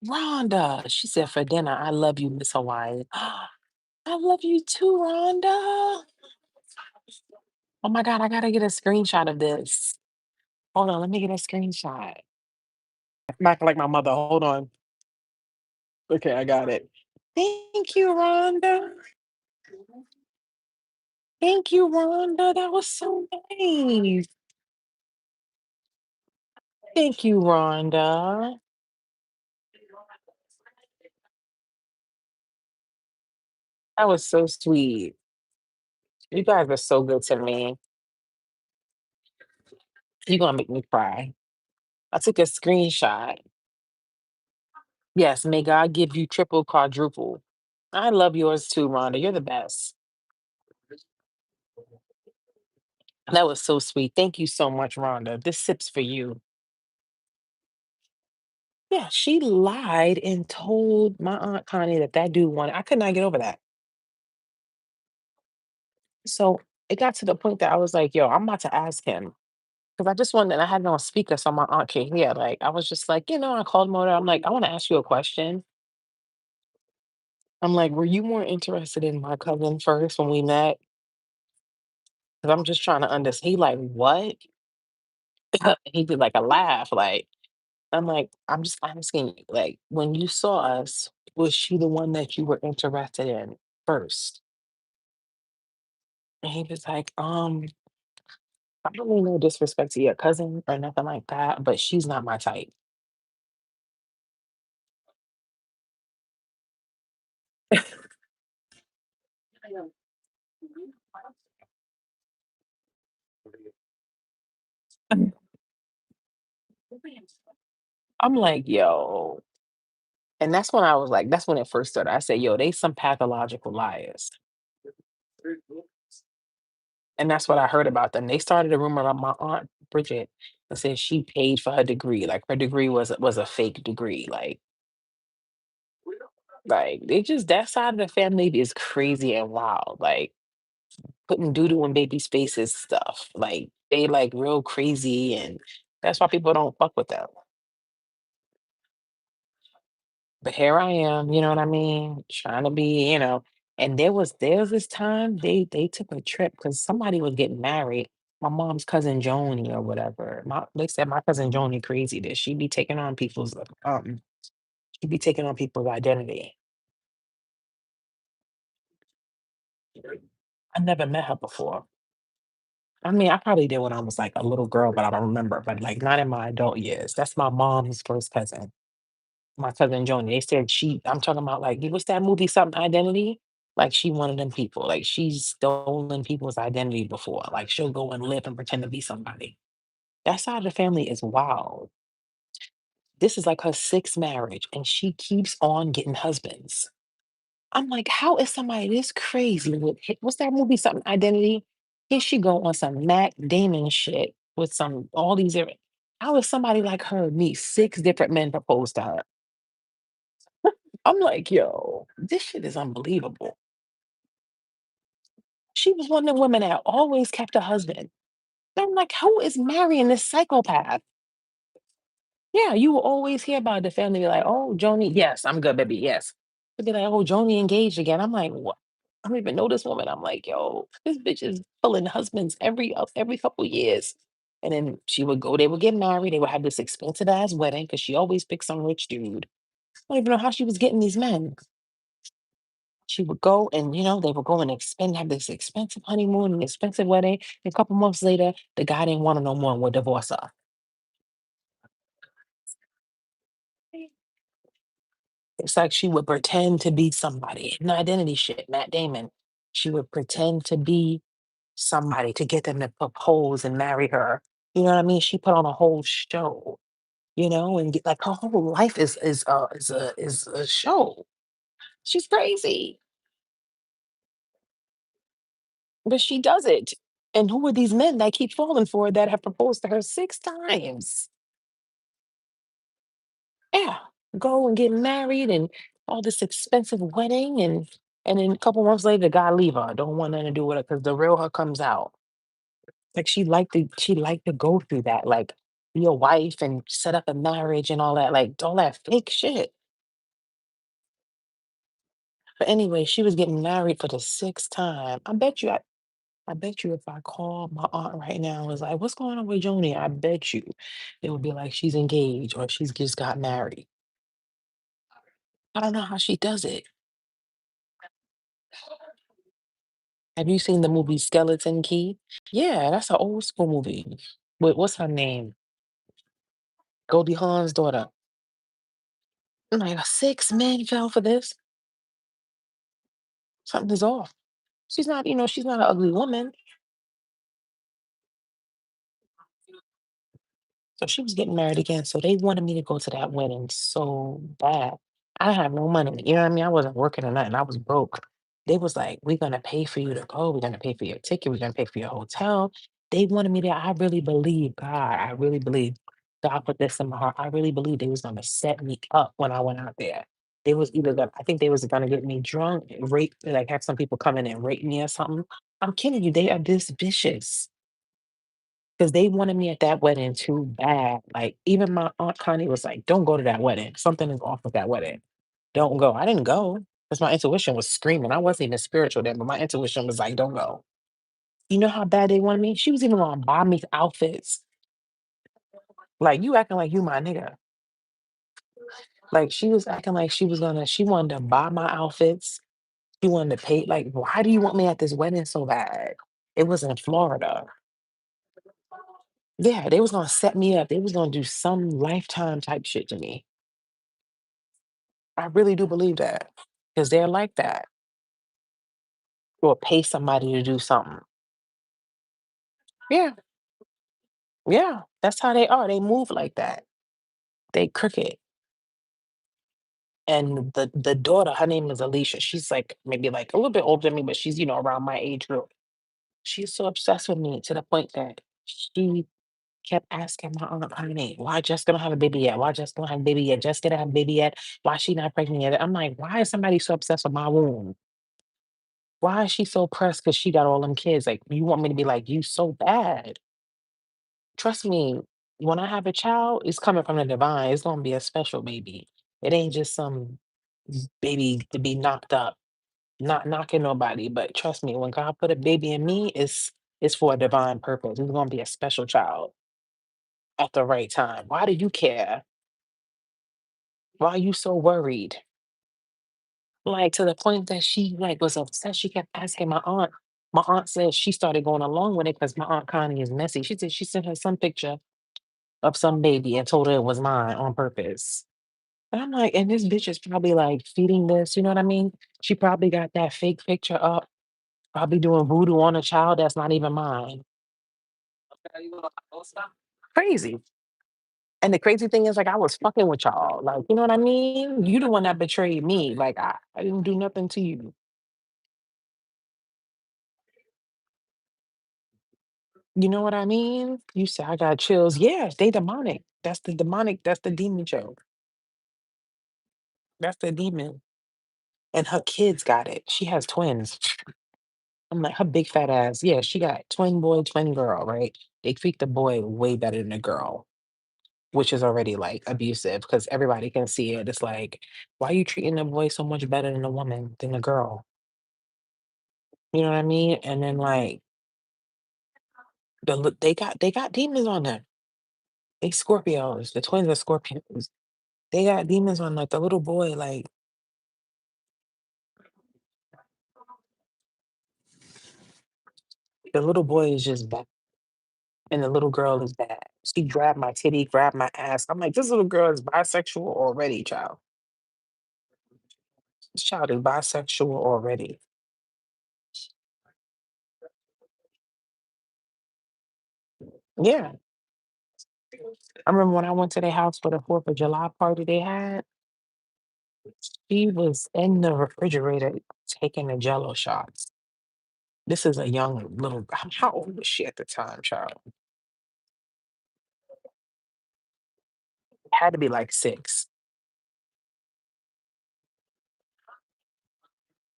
Rhonda. She said for dinner, I love you, Miss Hawaii. I love you too, Rhonda. Oh my God, I gotta get a screenshot of this. Hold on, let me get a screenshot. I'm acting like my mother. Hold on. Okay, I got it. Thank you, Rhonda. Thank you, Rhonda. That was so nice. Thank you, Rhonda. That was so sweet. You guys are so good to me. You're gonna make me cry. I took a screenshot. Yes, may God give you triple, quadruple. I love yours too, Rhonda. You're the best. That was so sweet. Thank you so much, Rhonda. This sip's for you. Yeah, she lied and told my Aunt Connie that that dude wanted I could not get over that. So, it got to the point that I was like, "Yo, I'm about to ask him," because I just wanted and I had it on speaker so my aunt could hear, like, I was just like, I called him over, I'm like, "I wanna ask you a question." I'm like, "Were you more interested in my cousin first when we met? Because 'Cause I'm just trying to understand." He like, "What?" He did, like, a laugh, like I'm like, "I'm just asking you, like, when you saw us, was she the one that you were interested in first?" And he was like, I don't mean no disrespect to your cousin or nothing like that, but she's not my type." I'm like, "Yo," and that's when I was like that's when it first started. I said, "Yo, they some pathological liars." And that's what I heard about them. They started a rumor about my aunt Bridget and said she paid for her degree. Like her degree was a fake degree. Like they just that side of the family is crazy and wild. Like putting doodoo in baby spaces stuff. Like they like real crazy and that's why people don't fuck with them. But here I am, you know what I mean? Trying to be, and there was this time they took a trip because somebody was getting married. My mom's cousin Joni or whatever. They said my cousin Joni crazy that she'd be taking on people's identity. I never met her before. I mean, I probably did when I was like a little girl, but I don't remember. But like not in my adult years. That's my mom's first cousin. My cousin Joni, they said I'm talking about like, what's that movie, Something Identity? Like she one of them people. Like she's stolen people's identity before. Like she'll go and live and pretend to be somebody. That side of the family is wild. This is like her sixth marriage, and she keeps on getting husbands. I'm like, how is somebody this crazy with what's that movie, Something Identity? Here she go on some Mac Damon shit with some all these different. How is somebody like her meet six different men propose to her? I'm like, yo, this shit is unbelievable. She was one of the women that always kept a husband. And I'm like, who is marrying this psychopath? Yeah, you will always hear about the family be like, oh, Joni, yes, I'm good, baby, yes. But be like, oh, Joni engaged again. I'm like, what? I don't even know this woman. I'm like, yo, this bitch is pulling husbands every couple years. And then she would go, they would get married, they would have this expensive ass wedding because she always picks some rich dude. I don't even know how she was getting these men. She would go and, they would go and have this expensive honeymoon and expensive wedding. And a couple months later, the guy didn't want her no more and would divorce her. It's like she would pretend to be somebody. No identity shit, Matt Damon. She would pretend to be somebody to get them to propose and marry her. You know what I mean? She put on a whole show, and get like her whole life is a show. She's crazy, but she does it. And who are these men that keep falling for her that have proposed to her six times? Yeah, go and get married and all this expensive wedding and then a couple months later the guy leave her. Don't want nothing to do with her because the real her comes out. Like she liked to go through that, like be a wife and set up a marriage and all that, like all that fake shit. But anyway, she was getting married for the sixth time. I bet you if I called my aunt right now and was like, what's going on with Joni? I bet you it would be like she's engaged or she's just got married. I don't know how she does it. Have you seen the movie Skeleton Key? Yeah, that's an old school movie. What's her name? Goldie Hawn's daughter. I'm like, six men fell for this. Something is off. She's not an ugly woman. So she was getting married again. So they wanted me to go to that wedding so bad. I have no money. You know what I mean? I wasn't working or nothing. I was broke. They was like, "We're gonna pay for you to go. We're gonna pay for your ticket. We're gonna pay for your hotel." They wanted me there. I really believe God. I really believe God put this in my heart. I really believe they was gonna set me up when I went out there. They was either gonna, I think they was gonna get me drunk, rape, like have some people come in and rape me or something. I'm kidding you. They are this vicious. Because they wanted me at that wedding too bad. Like, even my Aunt Connie was like, "Don't go to that wedding. Something is off with that wedding. Don't go." I didn't go because my intuition was screaming. I wasn't even spiritual then, but my intuition was like, "Don't go." You know how bad they wanted me? She was even gonna buy me outfits. Like, you acting like you my nigga. Like, she was acting like she wanted to buy my outfits. She wanted to pay. Like, why do you want me at this wedding so bad? It was in Florida. Yeah, they was gonna set me up. They was gonna do some lifetime type shit to me. I really do believe that, because 'cause they're like that, or pay somebody to do something. Yeah, yeah, that's how they are, they move like that. They crooked, and the daughter, her name is Alicia, she's, like, maybe, like, a little bit older than me, but she's, around my age group. She's so obsessed with me to the point that she kept asking my Aunt Connie, "Why Jessica don't have a baby yet? Why Jessica don't have a baby yet? Jessica don't have a baby yet? Why she not pregnant yet?" I'm like, "Why is somebody so obsessed with my womb? Why is she so pressed? Cause she got all them kids? Like, you want me to be like you so bad?" Trust me, when I have a child, it's coming from the divine. It's gonna be a special baby. It ain't just some baby to be knocked up, not knocking nobody. But trust me, when God put a baby in me, it's for a divine purpose. It's gonna be a special child at the right time. Why do you care? Why are you so worried? Like, to the point that she like was upset. She kept asking my aunt. My aunt said she started going along with it because my aunt Connie is messy. She said she sent her some picture of some baby and told her it was mine on purpose. And I'm like, and this bitch is probably like feeding this, you know what I mean? She probably got that fake picture up, probably doing voodoo on a child that's not even mine. Crazy. And the crazy thing is, like, I was fucking with y'all. Like, you know what I mean? You the one that betrayed me. Like, I didn't do nothing to you. You know what I mean? You say I got chills. Yeah, they demonic. That's the demon show. That's the demon. And her kids got it. She has twins. I'm like, her big fat ass. Yeah, she got twin boy, twin girl, right? They treat the boy way better than the girl, which is already like abusive because everybody can see it. It's like, why are you treating the boy so much better than the woman, than the girl? You know what I mean? And then like they got demons on them. They Scorpios. The twins are Scorpios. They got demons on like the little boy, like the little boy is just bad and the little girl is bad. She grabbed my titty, grabbed my ass. I'm like, this little girl is bisexual already, child. This child is bisexual already. Yeah. I remember when I went to their house for the 4th of July party they had, she was in the refrigerator taking the jello shots. This is a young little, how old was she at the time, child? Had to be like 6.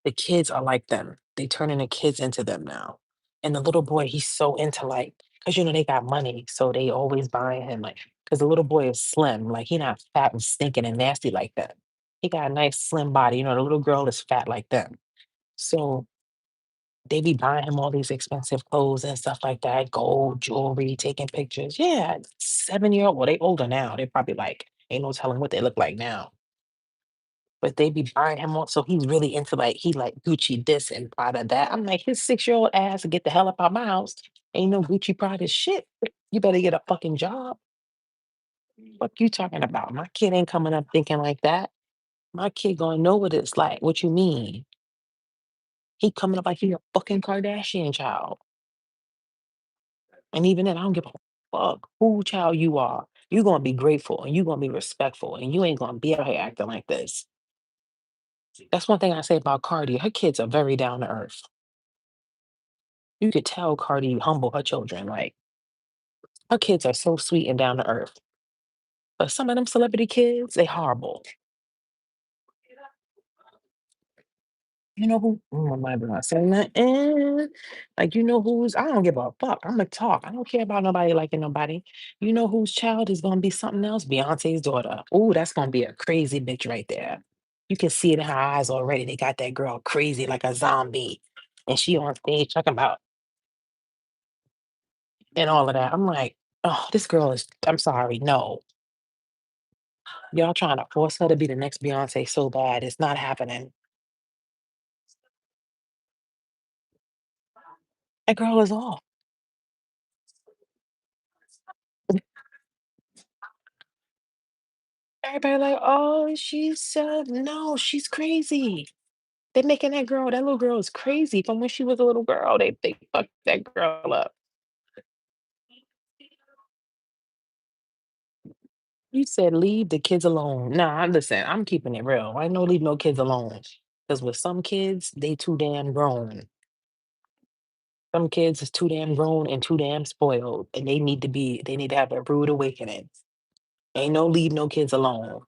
The kids are like them. They turning the kids into them now. And the little boy, he's so into like, cause they got money, so they always buying him like, cause the little boy is slim, like he not fat and stinking and nasty like that. He got a nice slim body. The little girl is fat like them. So they be buying him all these expensive clothes and stuff like that, gold jewelry, taking pictures. Yeah, 7-year-old. Well, they older now. They probably like ain't no telling what they look like now. But they be buying him all, so he's really into like he like Gucci this and Prada that. I'm like, his 6-year-old ass get the hell up out my house. Ain't no Gucci Prada shit. You better get a fucking job. What you talking about? My kid ain't coming up thinking like that. My kid gonna know what it's like. What you mean? He coming up like he a fucking Kardashian child. And even then, I don't give a fuck who child you are. You gonna be grateful and you gonna be respectful and you ain't gonna be out here acting like this. That's one thing I say about Cardi. Her kids are very down to earth. You could tell Cardi humble her children. Like her kids are so sweet and down to earth. But some of them celebrity kids, they horrible. You know who? Oh, my not saying that. Like you know who's? I don't give a fuck. I'm gonna talk. I don't care about nobody liking nobody. You know whose child is gonna be something else? Beyonce's daughter. Oh, that's gonna be a crazy bitch right there. You can see it in her eyes already. They got that girl crazy like a zombie, and she on stage talking about and all of that. I'm like, oh, this girl is. I'm sorry, no. Y'all trying to force her to be the next Beyonce so bad. It's not happening. That girl is off. Everybody like, oh, she's so no, she's crazy. They making that little girl is crazy from when she was a little girl. They fucked that girl up. You said leave the kids alone. Nah, listen, I'm keeping it real. I know leave no kids alone. Because with some kids, they too damn grown. Some kids is too damn grown and too damn spoiled. And they need to have a rude awakening. Ain't no leave no kids alone.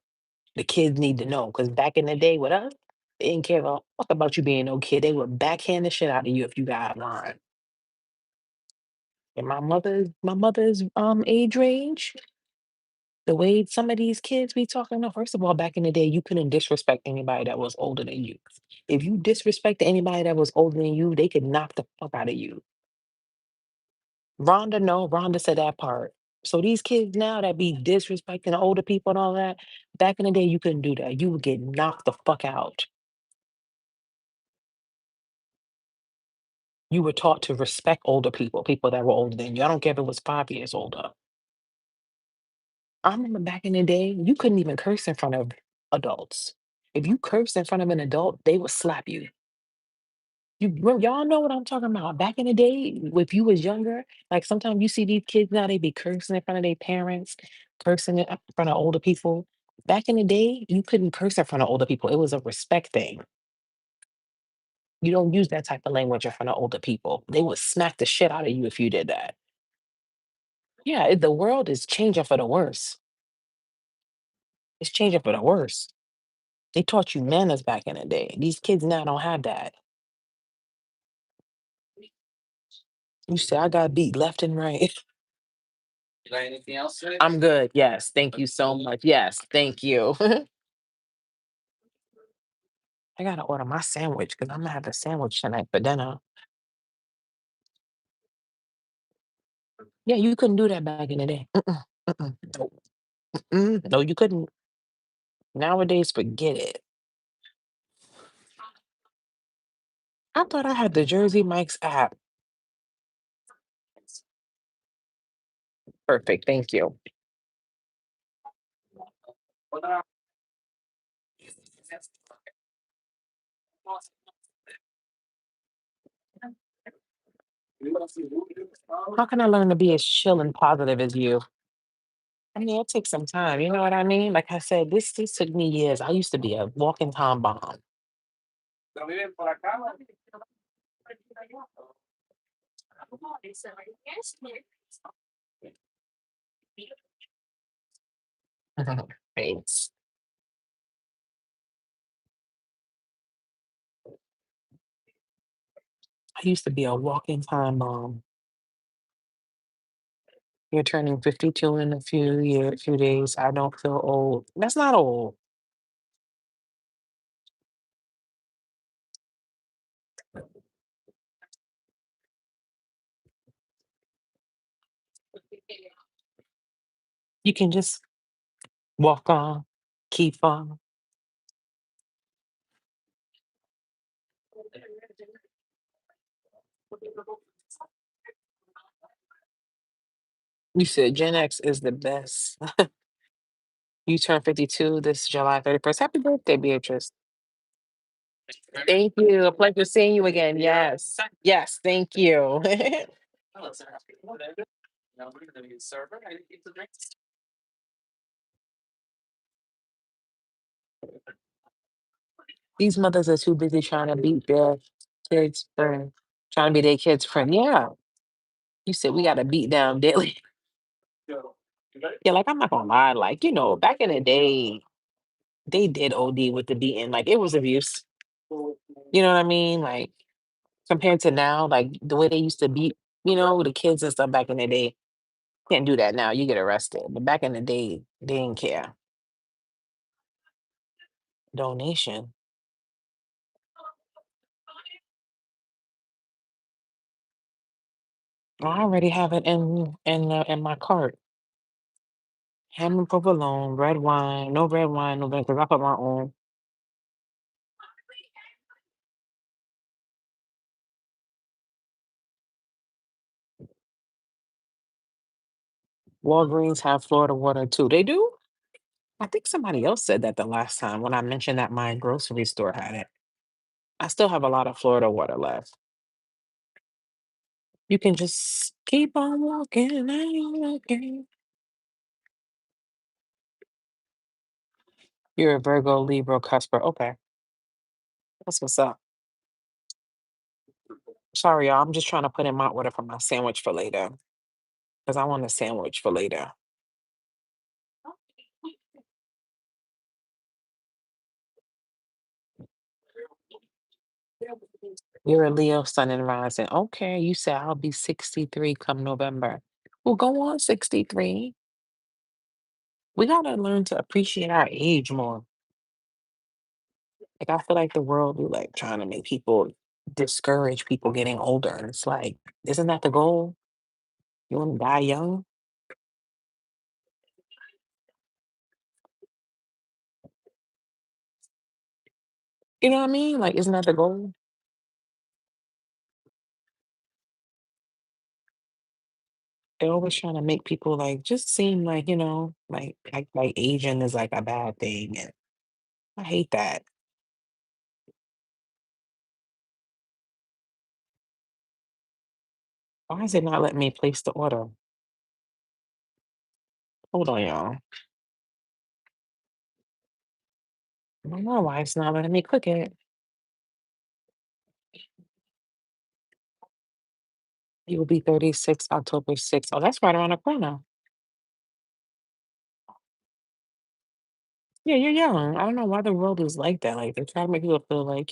The kids need to know. Because back in the day with us, they didn't care about fuck about you being no kid. They would backhand the shit out of you if you got out of line. In my mother's age range, the way some of these kids be talking, no, first of all, back in the day, you couldn't disrespect anybody that was older than you. If you disrespected anybody that was older than you, they could knock the fuck out of you. Rhonda, no, Rhonda said that part. So these kids now that be disrespecting older people and all that, back in the day, you couldn't do that. You would get knocked the fuck out. You were taught to respect older people, people that were older than you. I don't care if it was 5 years older. I remember back in the day, you couldn't even curse in front of adults. If you cursed in front of an adult, they would slap you. Y'all know what I'm talking about. Back in the day, if you was younger, like sometimes you see these kids now, they be cursing in front of their parents, cursing in front of older people. Back in the day, you couldn't curse in front of older people. It was a respect thing. You don't use that type of language in front of older people. They would smack the shit out of you if you did that. Yeah, the world is changing for the worse. It's changing for the worse. They taught you manners back in the day. These kids now don't have that. You say, I got beat left and right. You got anything else today? I'm good. Yes. Thank you so much. Yes. Thank you. I got to order my sandwich because I'm going to have a sandwich tonight for dinner. Yeah, you couldn't do that back in the day. Mm-mm, mm-mm, no, no, you couldn't. Nowadays, forget it. I thought I had the Jersey Mike's app. Perfect. Thank you. How can I learn to be as chill and positive as you? I mean, it takes some time. You know what I mean? Like I said, this took me years. I used to be a walking time bomb. Thanks. I used to be a walking time bomb. You're turning 52 in a few days. I don't feel old. That's not old. You can just walk on, keep on. You said Gen X is the best. You turn 52 this July 31st. Happy birthday, Beatrice. Thank you. A pleasure seeing you again. Yes. Yes. Thank you. These mothers are too busy trying to beat their kids' friend, trying to be their kids' friend. Yeah, you said we got to beat down daily. Yeah, like I'm not gonna lie, like back in the day, they did OD with the beating, like it was abuse. You know what I mean? Like compared to now, like the way they used to beat, the kids and stuff back in the day. Can't do that now. You get arrested. But back in the day, they didn't care. Donation. I already have it in my cart. Ham and provolone, red wine, no red wine, no because I put my own. Walgreens have Florida water too. They do? I think somebody else said that the last time when I mentioned that my grocery store had it. I still have a lot of Florida water left. You can just keep on walking and walking. You're a Virgo, Libra, Cusper. Okay, that's what's up. Sorry, y'all. I'm just trying to put in my order for my sandwich for later because I want a sandwich for later. You're a Leo, sun and rising. Okay, you said I'll be 63 come November. Well, go on, 63. We gotta learn to appreciate our age more. Like I feel like the world be like trying to make people discourage people getting older. And it's like, isn't that the goal? You want to die young? You know what I mean? Like, isn't that the goal? They're always trying to make people like just seem like, like aging is like a bad thing. And I hate that. Why is it not letting me place the order? Hold on, y'all. I don't know why it's not letting me click it. You will be 36 October 6th. Oh, that's right around the corner. Yeah, you're young. I don't know why the world is like that. Like they try to make people feel like,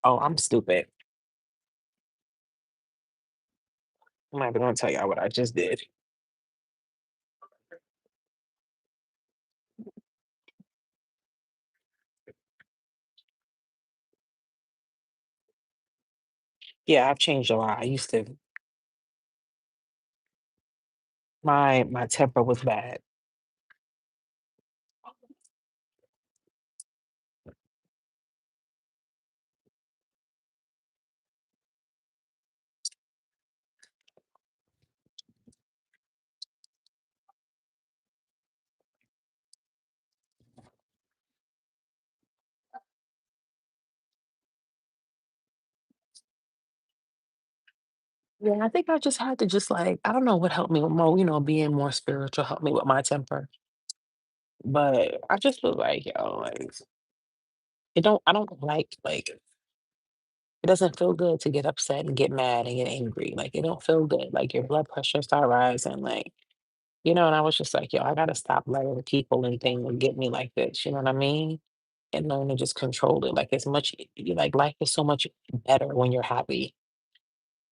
oh, I'm stupid. I'm not even gonna tell y'all what I just did. Yeah, I've changed a lot. I used to my temper was bad. Yeah, I think I just had to just like, I don't know what helped me with more, being more spiritual helped me with my temper. But I just feel like, like I don't like it doesn't feel good to get upset and get mad and get angry. Like it don't feel good. Like your blood pressure start rising. Like, and I was just like, I gotta stop letting people and things get me like this. You know what I mean? And learn to just control it. Like it's like life is so much better when you're happy.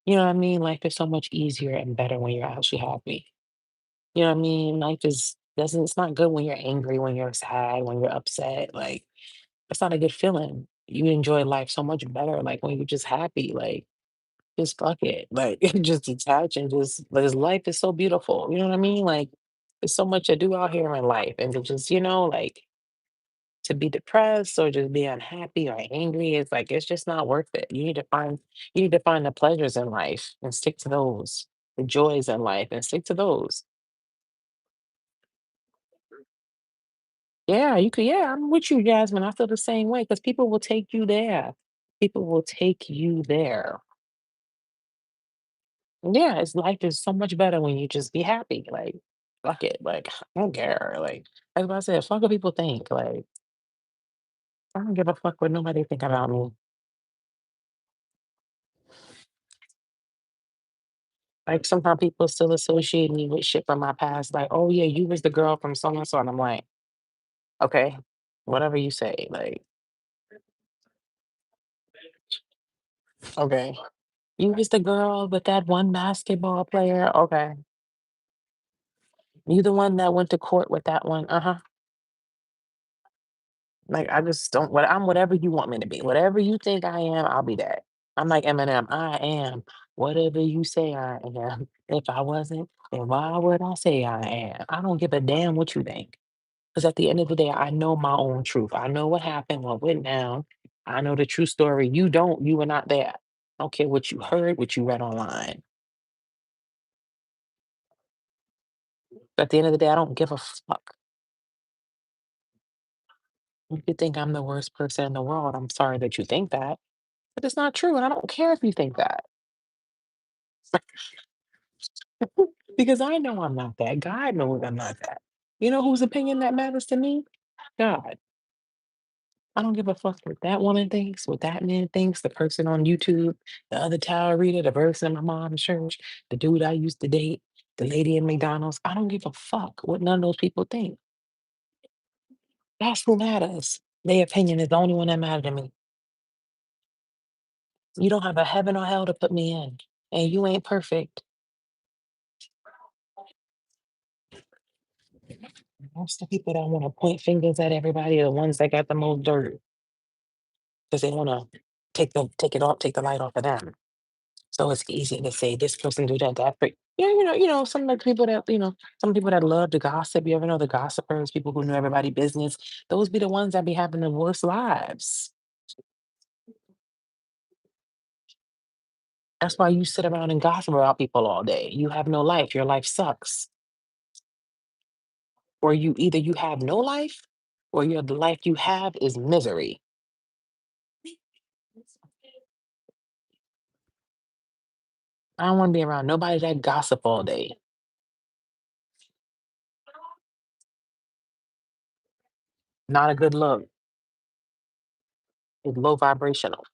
You know what I mean? Life is so much easier and better when you're actually happy. You know what I mean? Life is doesn't it's not good when you're angry, when you're sad, when you're upset. Like it's not a good feeling. You enjoy life so much better, like when you're just happy, like just fuck it. Like just detach and just because life is so beautiful. You know what I mean? Like there's so much to do out here in life. And to just, like to be depressed or just be unhappy or angry, it's like it's just not worth it. You need to find the pleasures in life and stick to those, the joys in life and stick to those. Yeah, you could. Yeah, I'm with you, Jasmine. I feel the same way because people will take you there. People will take you there. Yeah, life is so much better when you just be happy. Like fuck it. Like, I don't care. Like, as I said, fuck what people think. Like, I don't give a fuck what nobody think about me. Like, sometimes people still associate me with shit from my past. Like, oh yeah, you was the girl from so and so, and I'm like, okay, whatever you say. Like, okay, you was the girl with that one basketball player. Okay, you the one that went to court with that one. Uh huh. Like, I just don't. What I'm whatever you want me to be. Whatever you think I am, I'll be that. I'm like Eminem. I am whatever you say I am. If I wasn't, then why would I say I am? I don't give a damn what you think. Because at the end of the day, I know my own truth. I know what happened, what went down. I know the true story. You don't. You were not there. I don't care what you heard, what you read online. At the end of the day, I don't give a fuck. You could think I'm the worst person in the world. I'm sorry that you think that, but it's not true. And I don't care if you think that. Because I know I'm not that. God knows I'm not that. You know whose opinion that matters to me? God. I don't give a fuck what that woman thinks, what that man thinks, the person on YouTube, the other tower reader, the person in my mom's church, the dude I used to date, the lady in McDonald's. I don't give a fuck what none of those people think. That's who matters. Their opinion is the only one that matters to me. You don't have a heaven or hell to put me in, and you ain't perfect. Most of the people that want to point fingers at everybody are the ones that got the most dirt because they want to take the light off of them. So it's easy to say this person do that, that. But yeah, some like people that some people that love to gossip. You ever know the gossipers, people who know everybody business. Those be the ones that be having the worst lives. That's why you sit around and gossip about people all day. You have no life. Your life sucks. Or you have no life, or the life you have is misery. I don't want to be around nobody that gossip all day. Not a good look. It's low vibrational.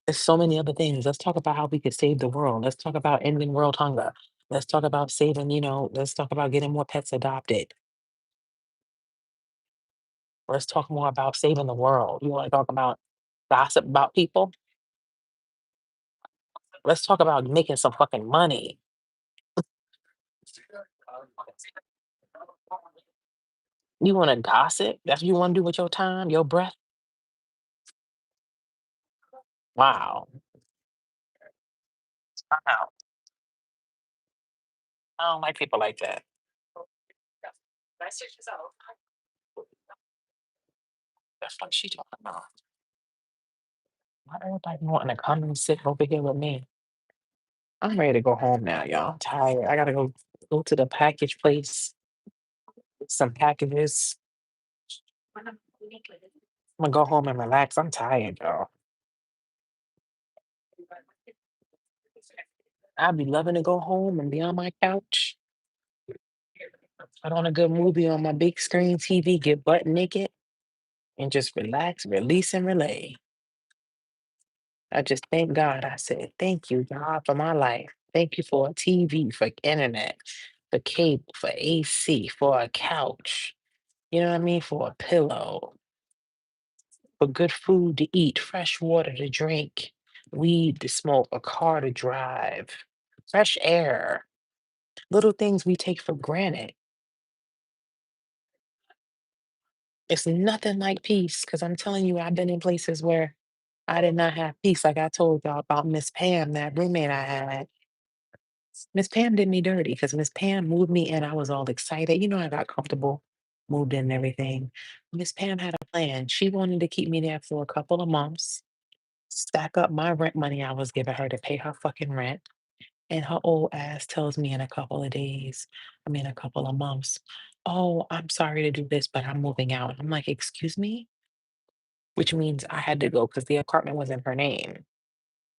There's so many other things. Let's talk about how we could save the world. Let's talk about ending world hunger. Let's talk about saving, let's talk about getting more pets adopted. Let's talk more about saving the world. You want to talk about gossip about people? Let's talk about making some fucking money. You want to gossip? That's what you want to do with your time, your breath? Wow. Wow. I don't like people like that. The fuck she talking about? Why everybody wanting to come and sit over here with me? I'm ready to go home now, y'all. I'm tired. I gotta go to the package place, get some packages. I'm gonna go home and relax. I'm tired, y'all. I'd be loving to go home and be on my couch, put on a good movie on my big screen TV, get butt naked, and just relax, release, and relay. I just thank God. I said, thank you, God, for my life. Thank you for a TV, for internet, for cable, for AC, for a couch. You know what I mean? For a pillow, for good food to eat, fresh water to drink, weed to smoke, a car to drive, fresh air, little things we take for granted. It's nothing like peace because I'm telling you, I've been in places where I did not have peace. Like I told y'all about Miss Pam, that roommate I had. Miss Pam did me dirty because Miss Pam moved me in. I was all excited. I got comfortable, moved in and everything. Miss Pam had a plan. She wanted to keep me there for a couple of months, stack up my rent money I was giving her to pay her fucking rent. And her old ass tells me in a couple of days, a couple of months, oh, I'm sorry to do this, but I'm moving out. I'm like, excuse me? Which means I had to go because the apartment was in her name.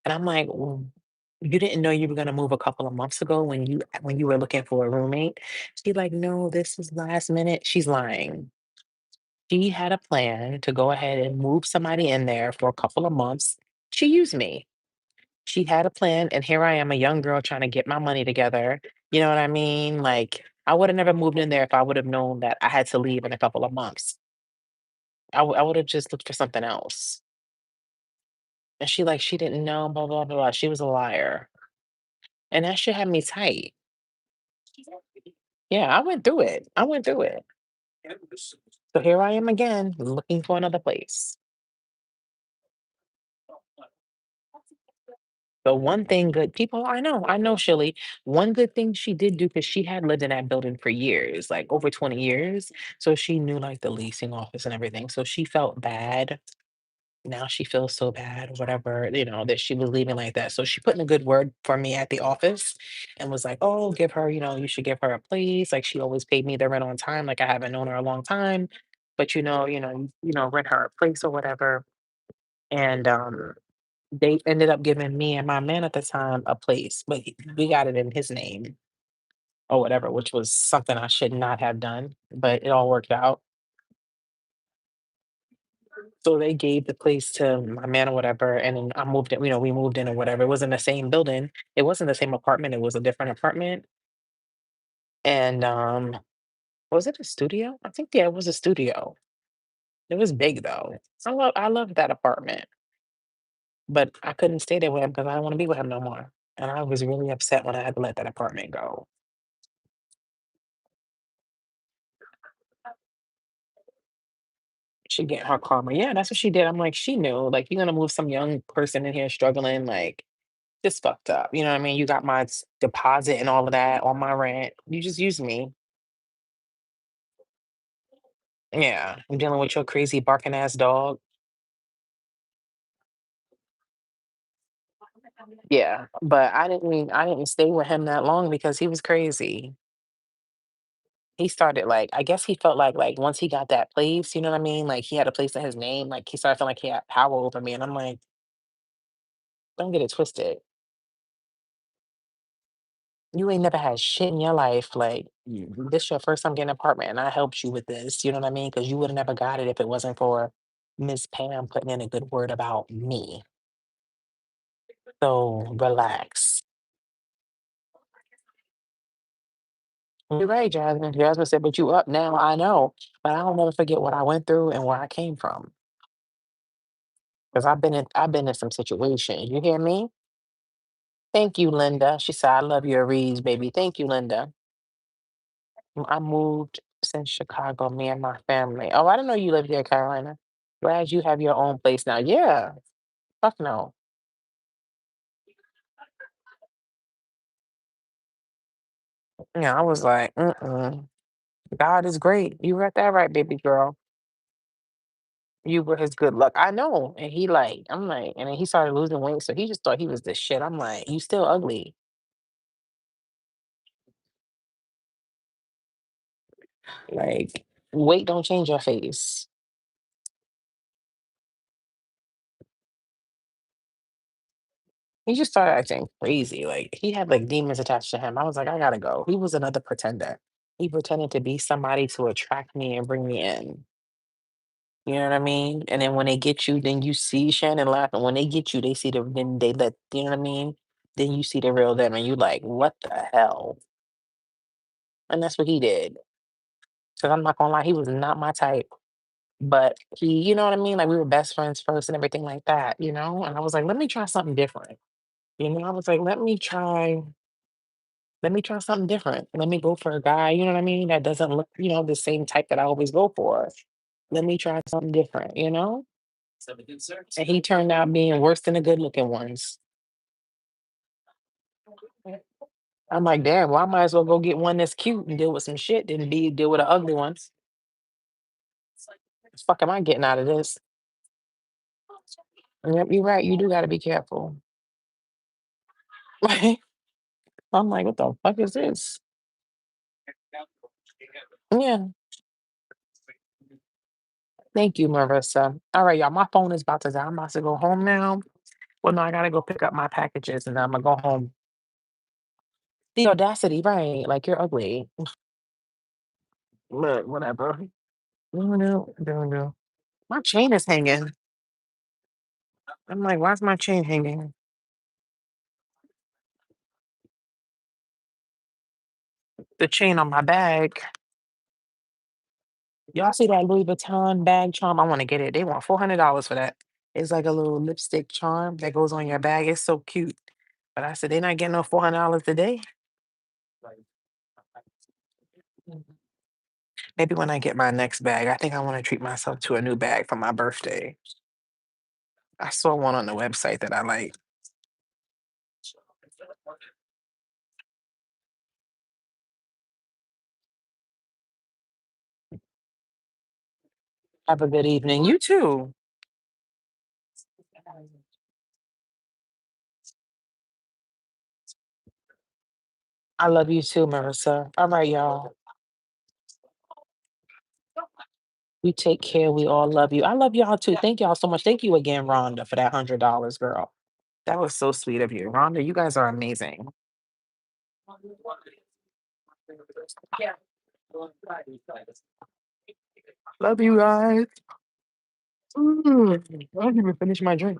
And I'm like, "Mm." You didn't know you were gonna move a couple of months ago when you were looking for a roommate?" She's like, "No, this was last minute." She's lying. She had a plan to go ahead and move somebody in there for a couple of months. She used me. She had a plan, and here I am, a young girl trying to get my money together. You know what I mean? Like, I woulda never moved in there if I would have known that I had to leave in a couple of months. I would have just looked for something else. And she didn't know, blah, blah, blah. She was a liar. And that shit had me tight. Yeah, I went through it. I went through it. So here I am again, looking for another place. The one thing good people I know, Shilly. One good thing she did do because she had lived in that building for years, like over 20 years. So she knew like the leasing office and everything. So she felt bad. Now she feels so bad or whatever, that she was leaving like that. So she put in a good word for me at the office and was like, "Oh, give her, you should give her a place. Like she always paid me the rent on time. Like I haven't known her a long time. But rent her a place or whatever." And they ended up giving me and my man at the time a place, but we got it in his name or whatever, which was something I should not have done, but it all worked out. So they gave the place to my man or whatever, and then I moved in, we moved in or whatever. It wasn't the same building. It wasn't the same apartment. It was a different apartment. And was it a studio? I think yeah, it was a studio. It was big though. I loved that apartment, but I couldn't stay there with him because I don't want to be with him no more. And I was really upset when I had to let that apartment go. She get her karma. Yeah, that's what she did. I'm like, she knew. Like, you're gonna move some young person in here struggling, like, this fucked up. You know what I mean? You got my deposit and all of that on my rent. You just used me. Yeah, I'm dealing with your crazy barking ass dog. Yeah, but I didn't stay with him that long because he was crazy. He started like I guess he felt like once he got that place, you know what I mean? Like he had a place in his name, like he started feeling like he had power over me. And I'm like, don't get it twisted. You ain't never had shit in your life. Like this your first time getting an apartment and I helped you with this. You know what I mean? Because you would have never got it if it wasn't for Miss Pam putting in a good word about me. So relax. You're right, Jasmine. Jasmine said, but you up now. I know. But I'll never forget what I went through and where I came from. Because I've been in some situations. You hear me? Thank you, Linda. She said, I love your reads, baby. Thank you, Linda. I moved since Chicago, me and my family. Oh, I didn't know you lived there, Carolina. Glad you have your own place now. Yeah. Fuck no. Yeah, I was like, mm-mm. God is great. You read that right, baby girl. You were his good luck. I know. And I'm like, and then he started losing weight. So he just thought he was the shit. I'm like, you still ugly. Like, weight don't change your face. He just started acting crazy. Like he had like demons attached to him. I was like, I gotta go. He was another pretender. He pretended to be somebody to attract me and bring me in. You know what I mean? And then when they get you, then you see Shannon laughing. When they get you, they see then they let, you know what I mean? Then you see the real them and you like, what the hell? And that's what he did. Cause I'm not gonna lie, he was not my type. But you know what I mean? Like we were best friends first and everything like that, you know? And I was like, let me try something different. I was like, let me try something different. Let me go for a guy, you know what I mean? That doesn't look, the same type that I always go for. Let me try something different, you know? And he turned out being worse than the good looking ones. I'm like, damn, well, I might as well go get one that's cute and deal with some shit than deal with the ugly ones. The fuck am I getting out of this? Yep, you're right. You do got to be careful. I'm like, what the fuck is this? Yeah, thank you, Marissa. All right, y'all. My phone is about to die. I'm about to go home now. Well, no, I gotta go pick up my packages and then Imma go home. The audacity, right, like, you're ugly. Look, whatever. No, no, no, no. My chain is hanging. I'm like, "Why's my chain hanging?" The chain on my bag. Y'all see that Louis Vuitton bag charm? I wanna get it. They want $400 for that. It's like a little lipstick charm that goes on your bag. It's so cute. But I said, "They not getting no $400 today." Maybe when I get my next bag, I think I wanna treat myself to a new bag for my birthday. I saw one on the website that I like. Have a good evening. You too. I love you too, Marissa. All right, y'all. You take care. We all love you. I love y'all too. Thank y'all so much. Thank you again, Rhonda, for that $100, girl. That was so sweet of you. Rhonda, you guys are amazing. Love you guys. Mm, I didn't even finish my drink.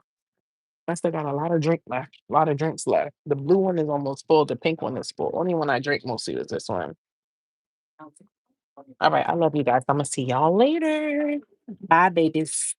I still got a lot of drink left. A lot of drinks left. The blue one is almost full. The pink one is full. Only one I drink mostly is this one. All right. I love you guys. I'm gonna see y'all later. Bye, babies.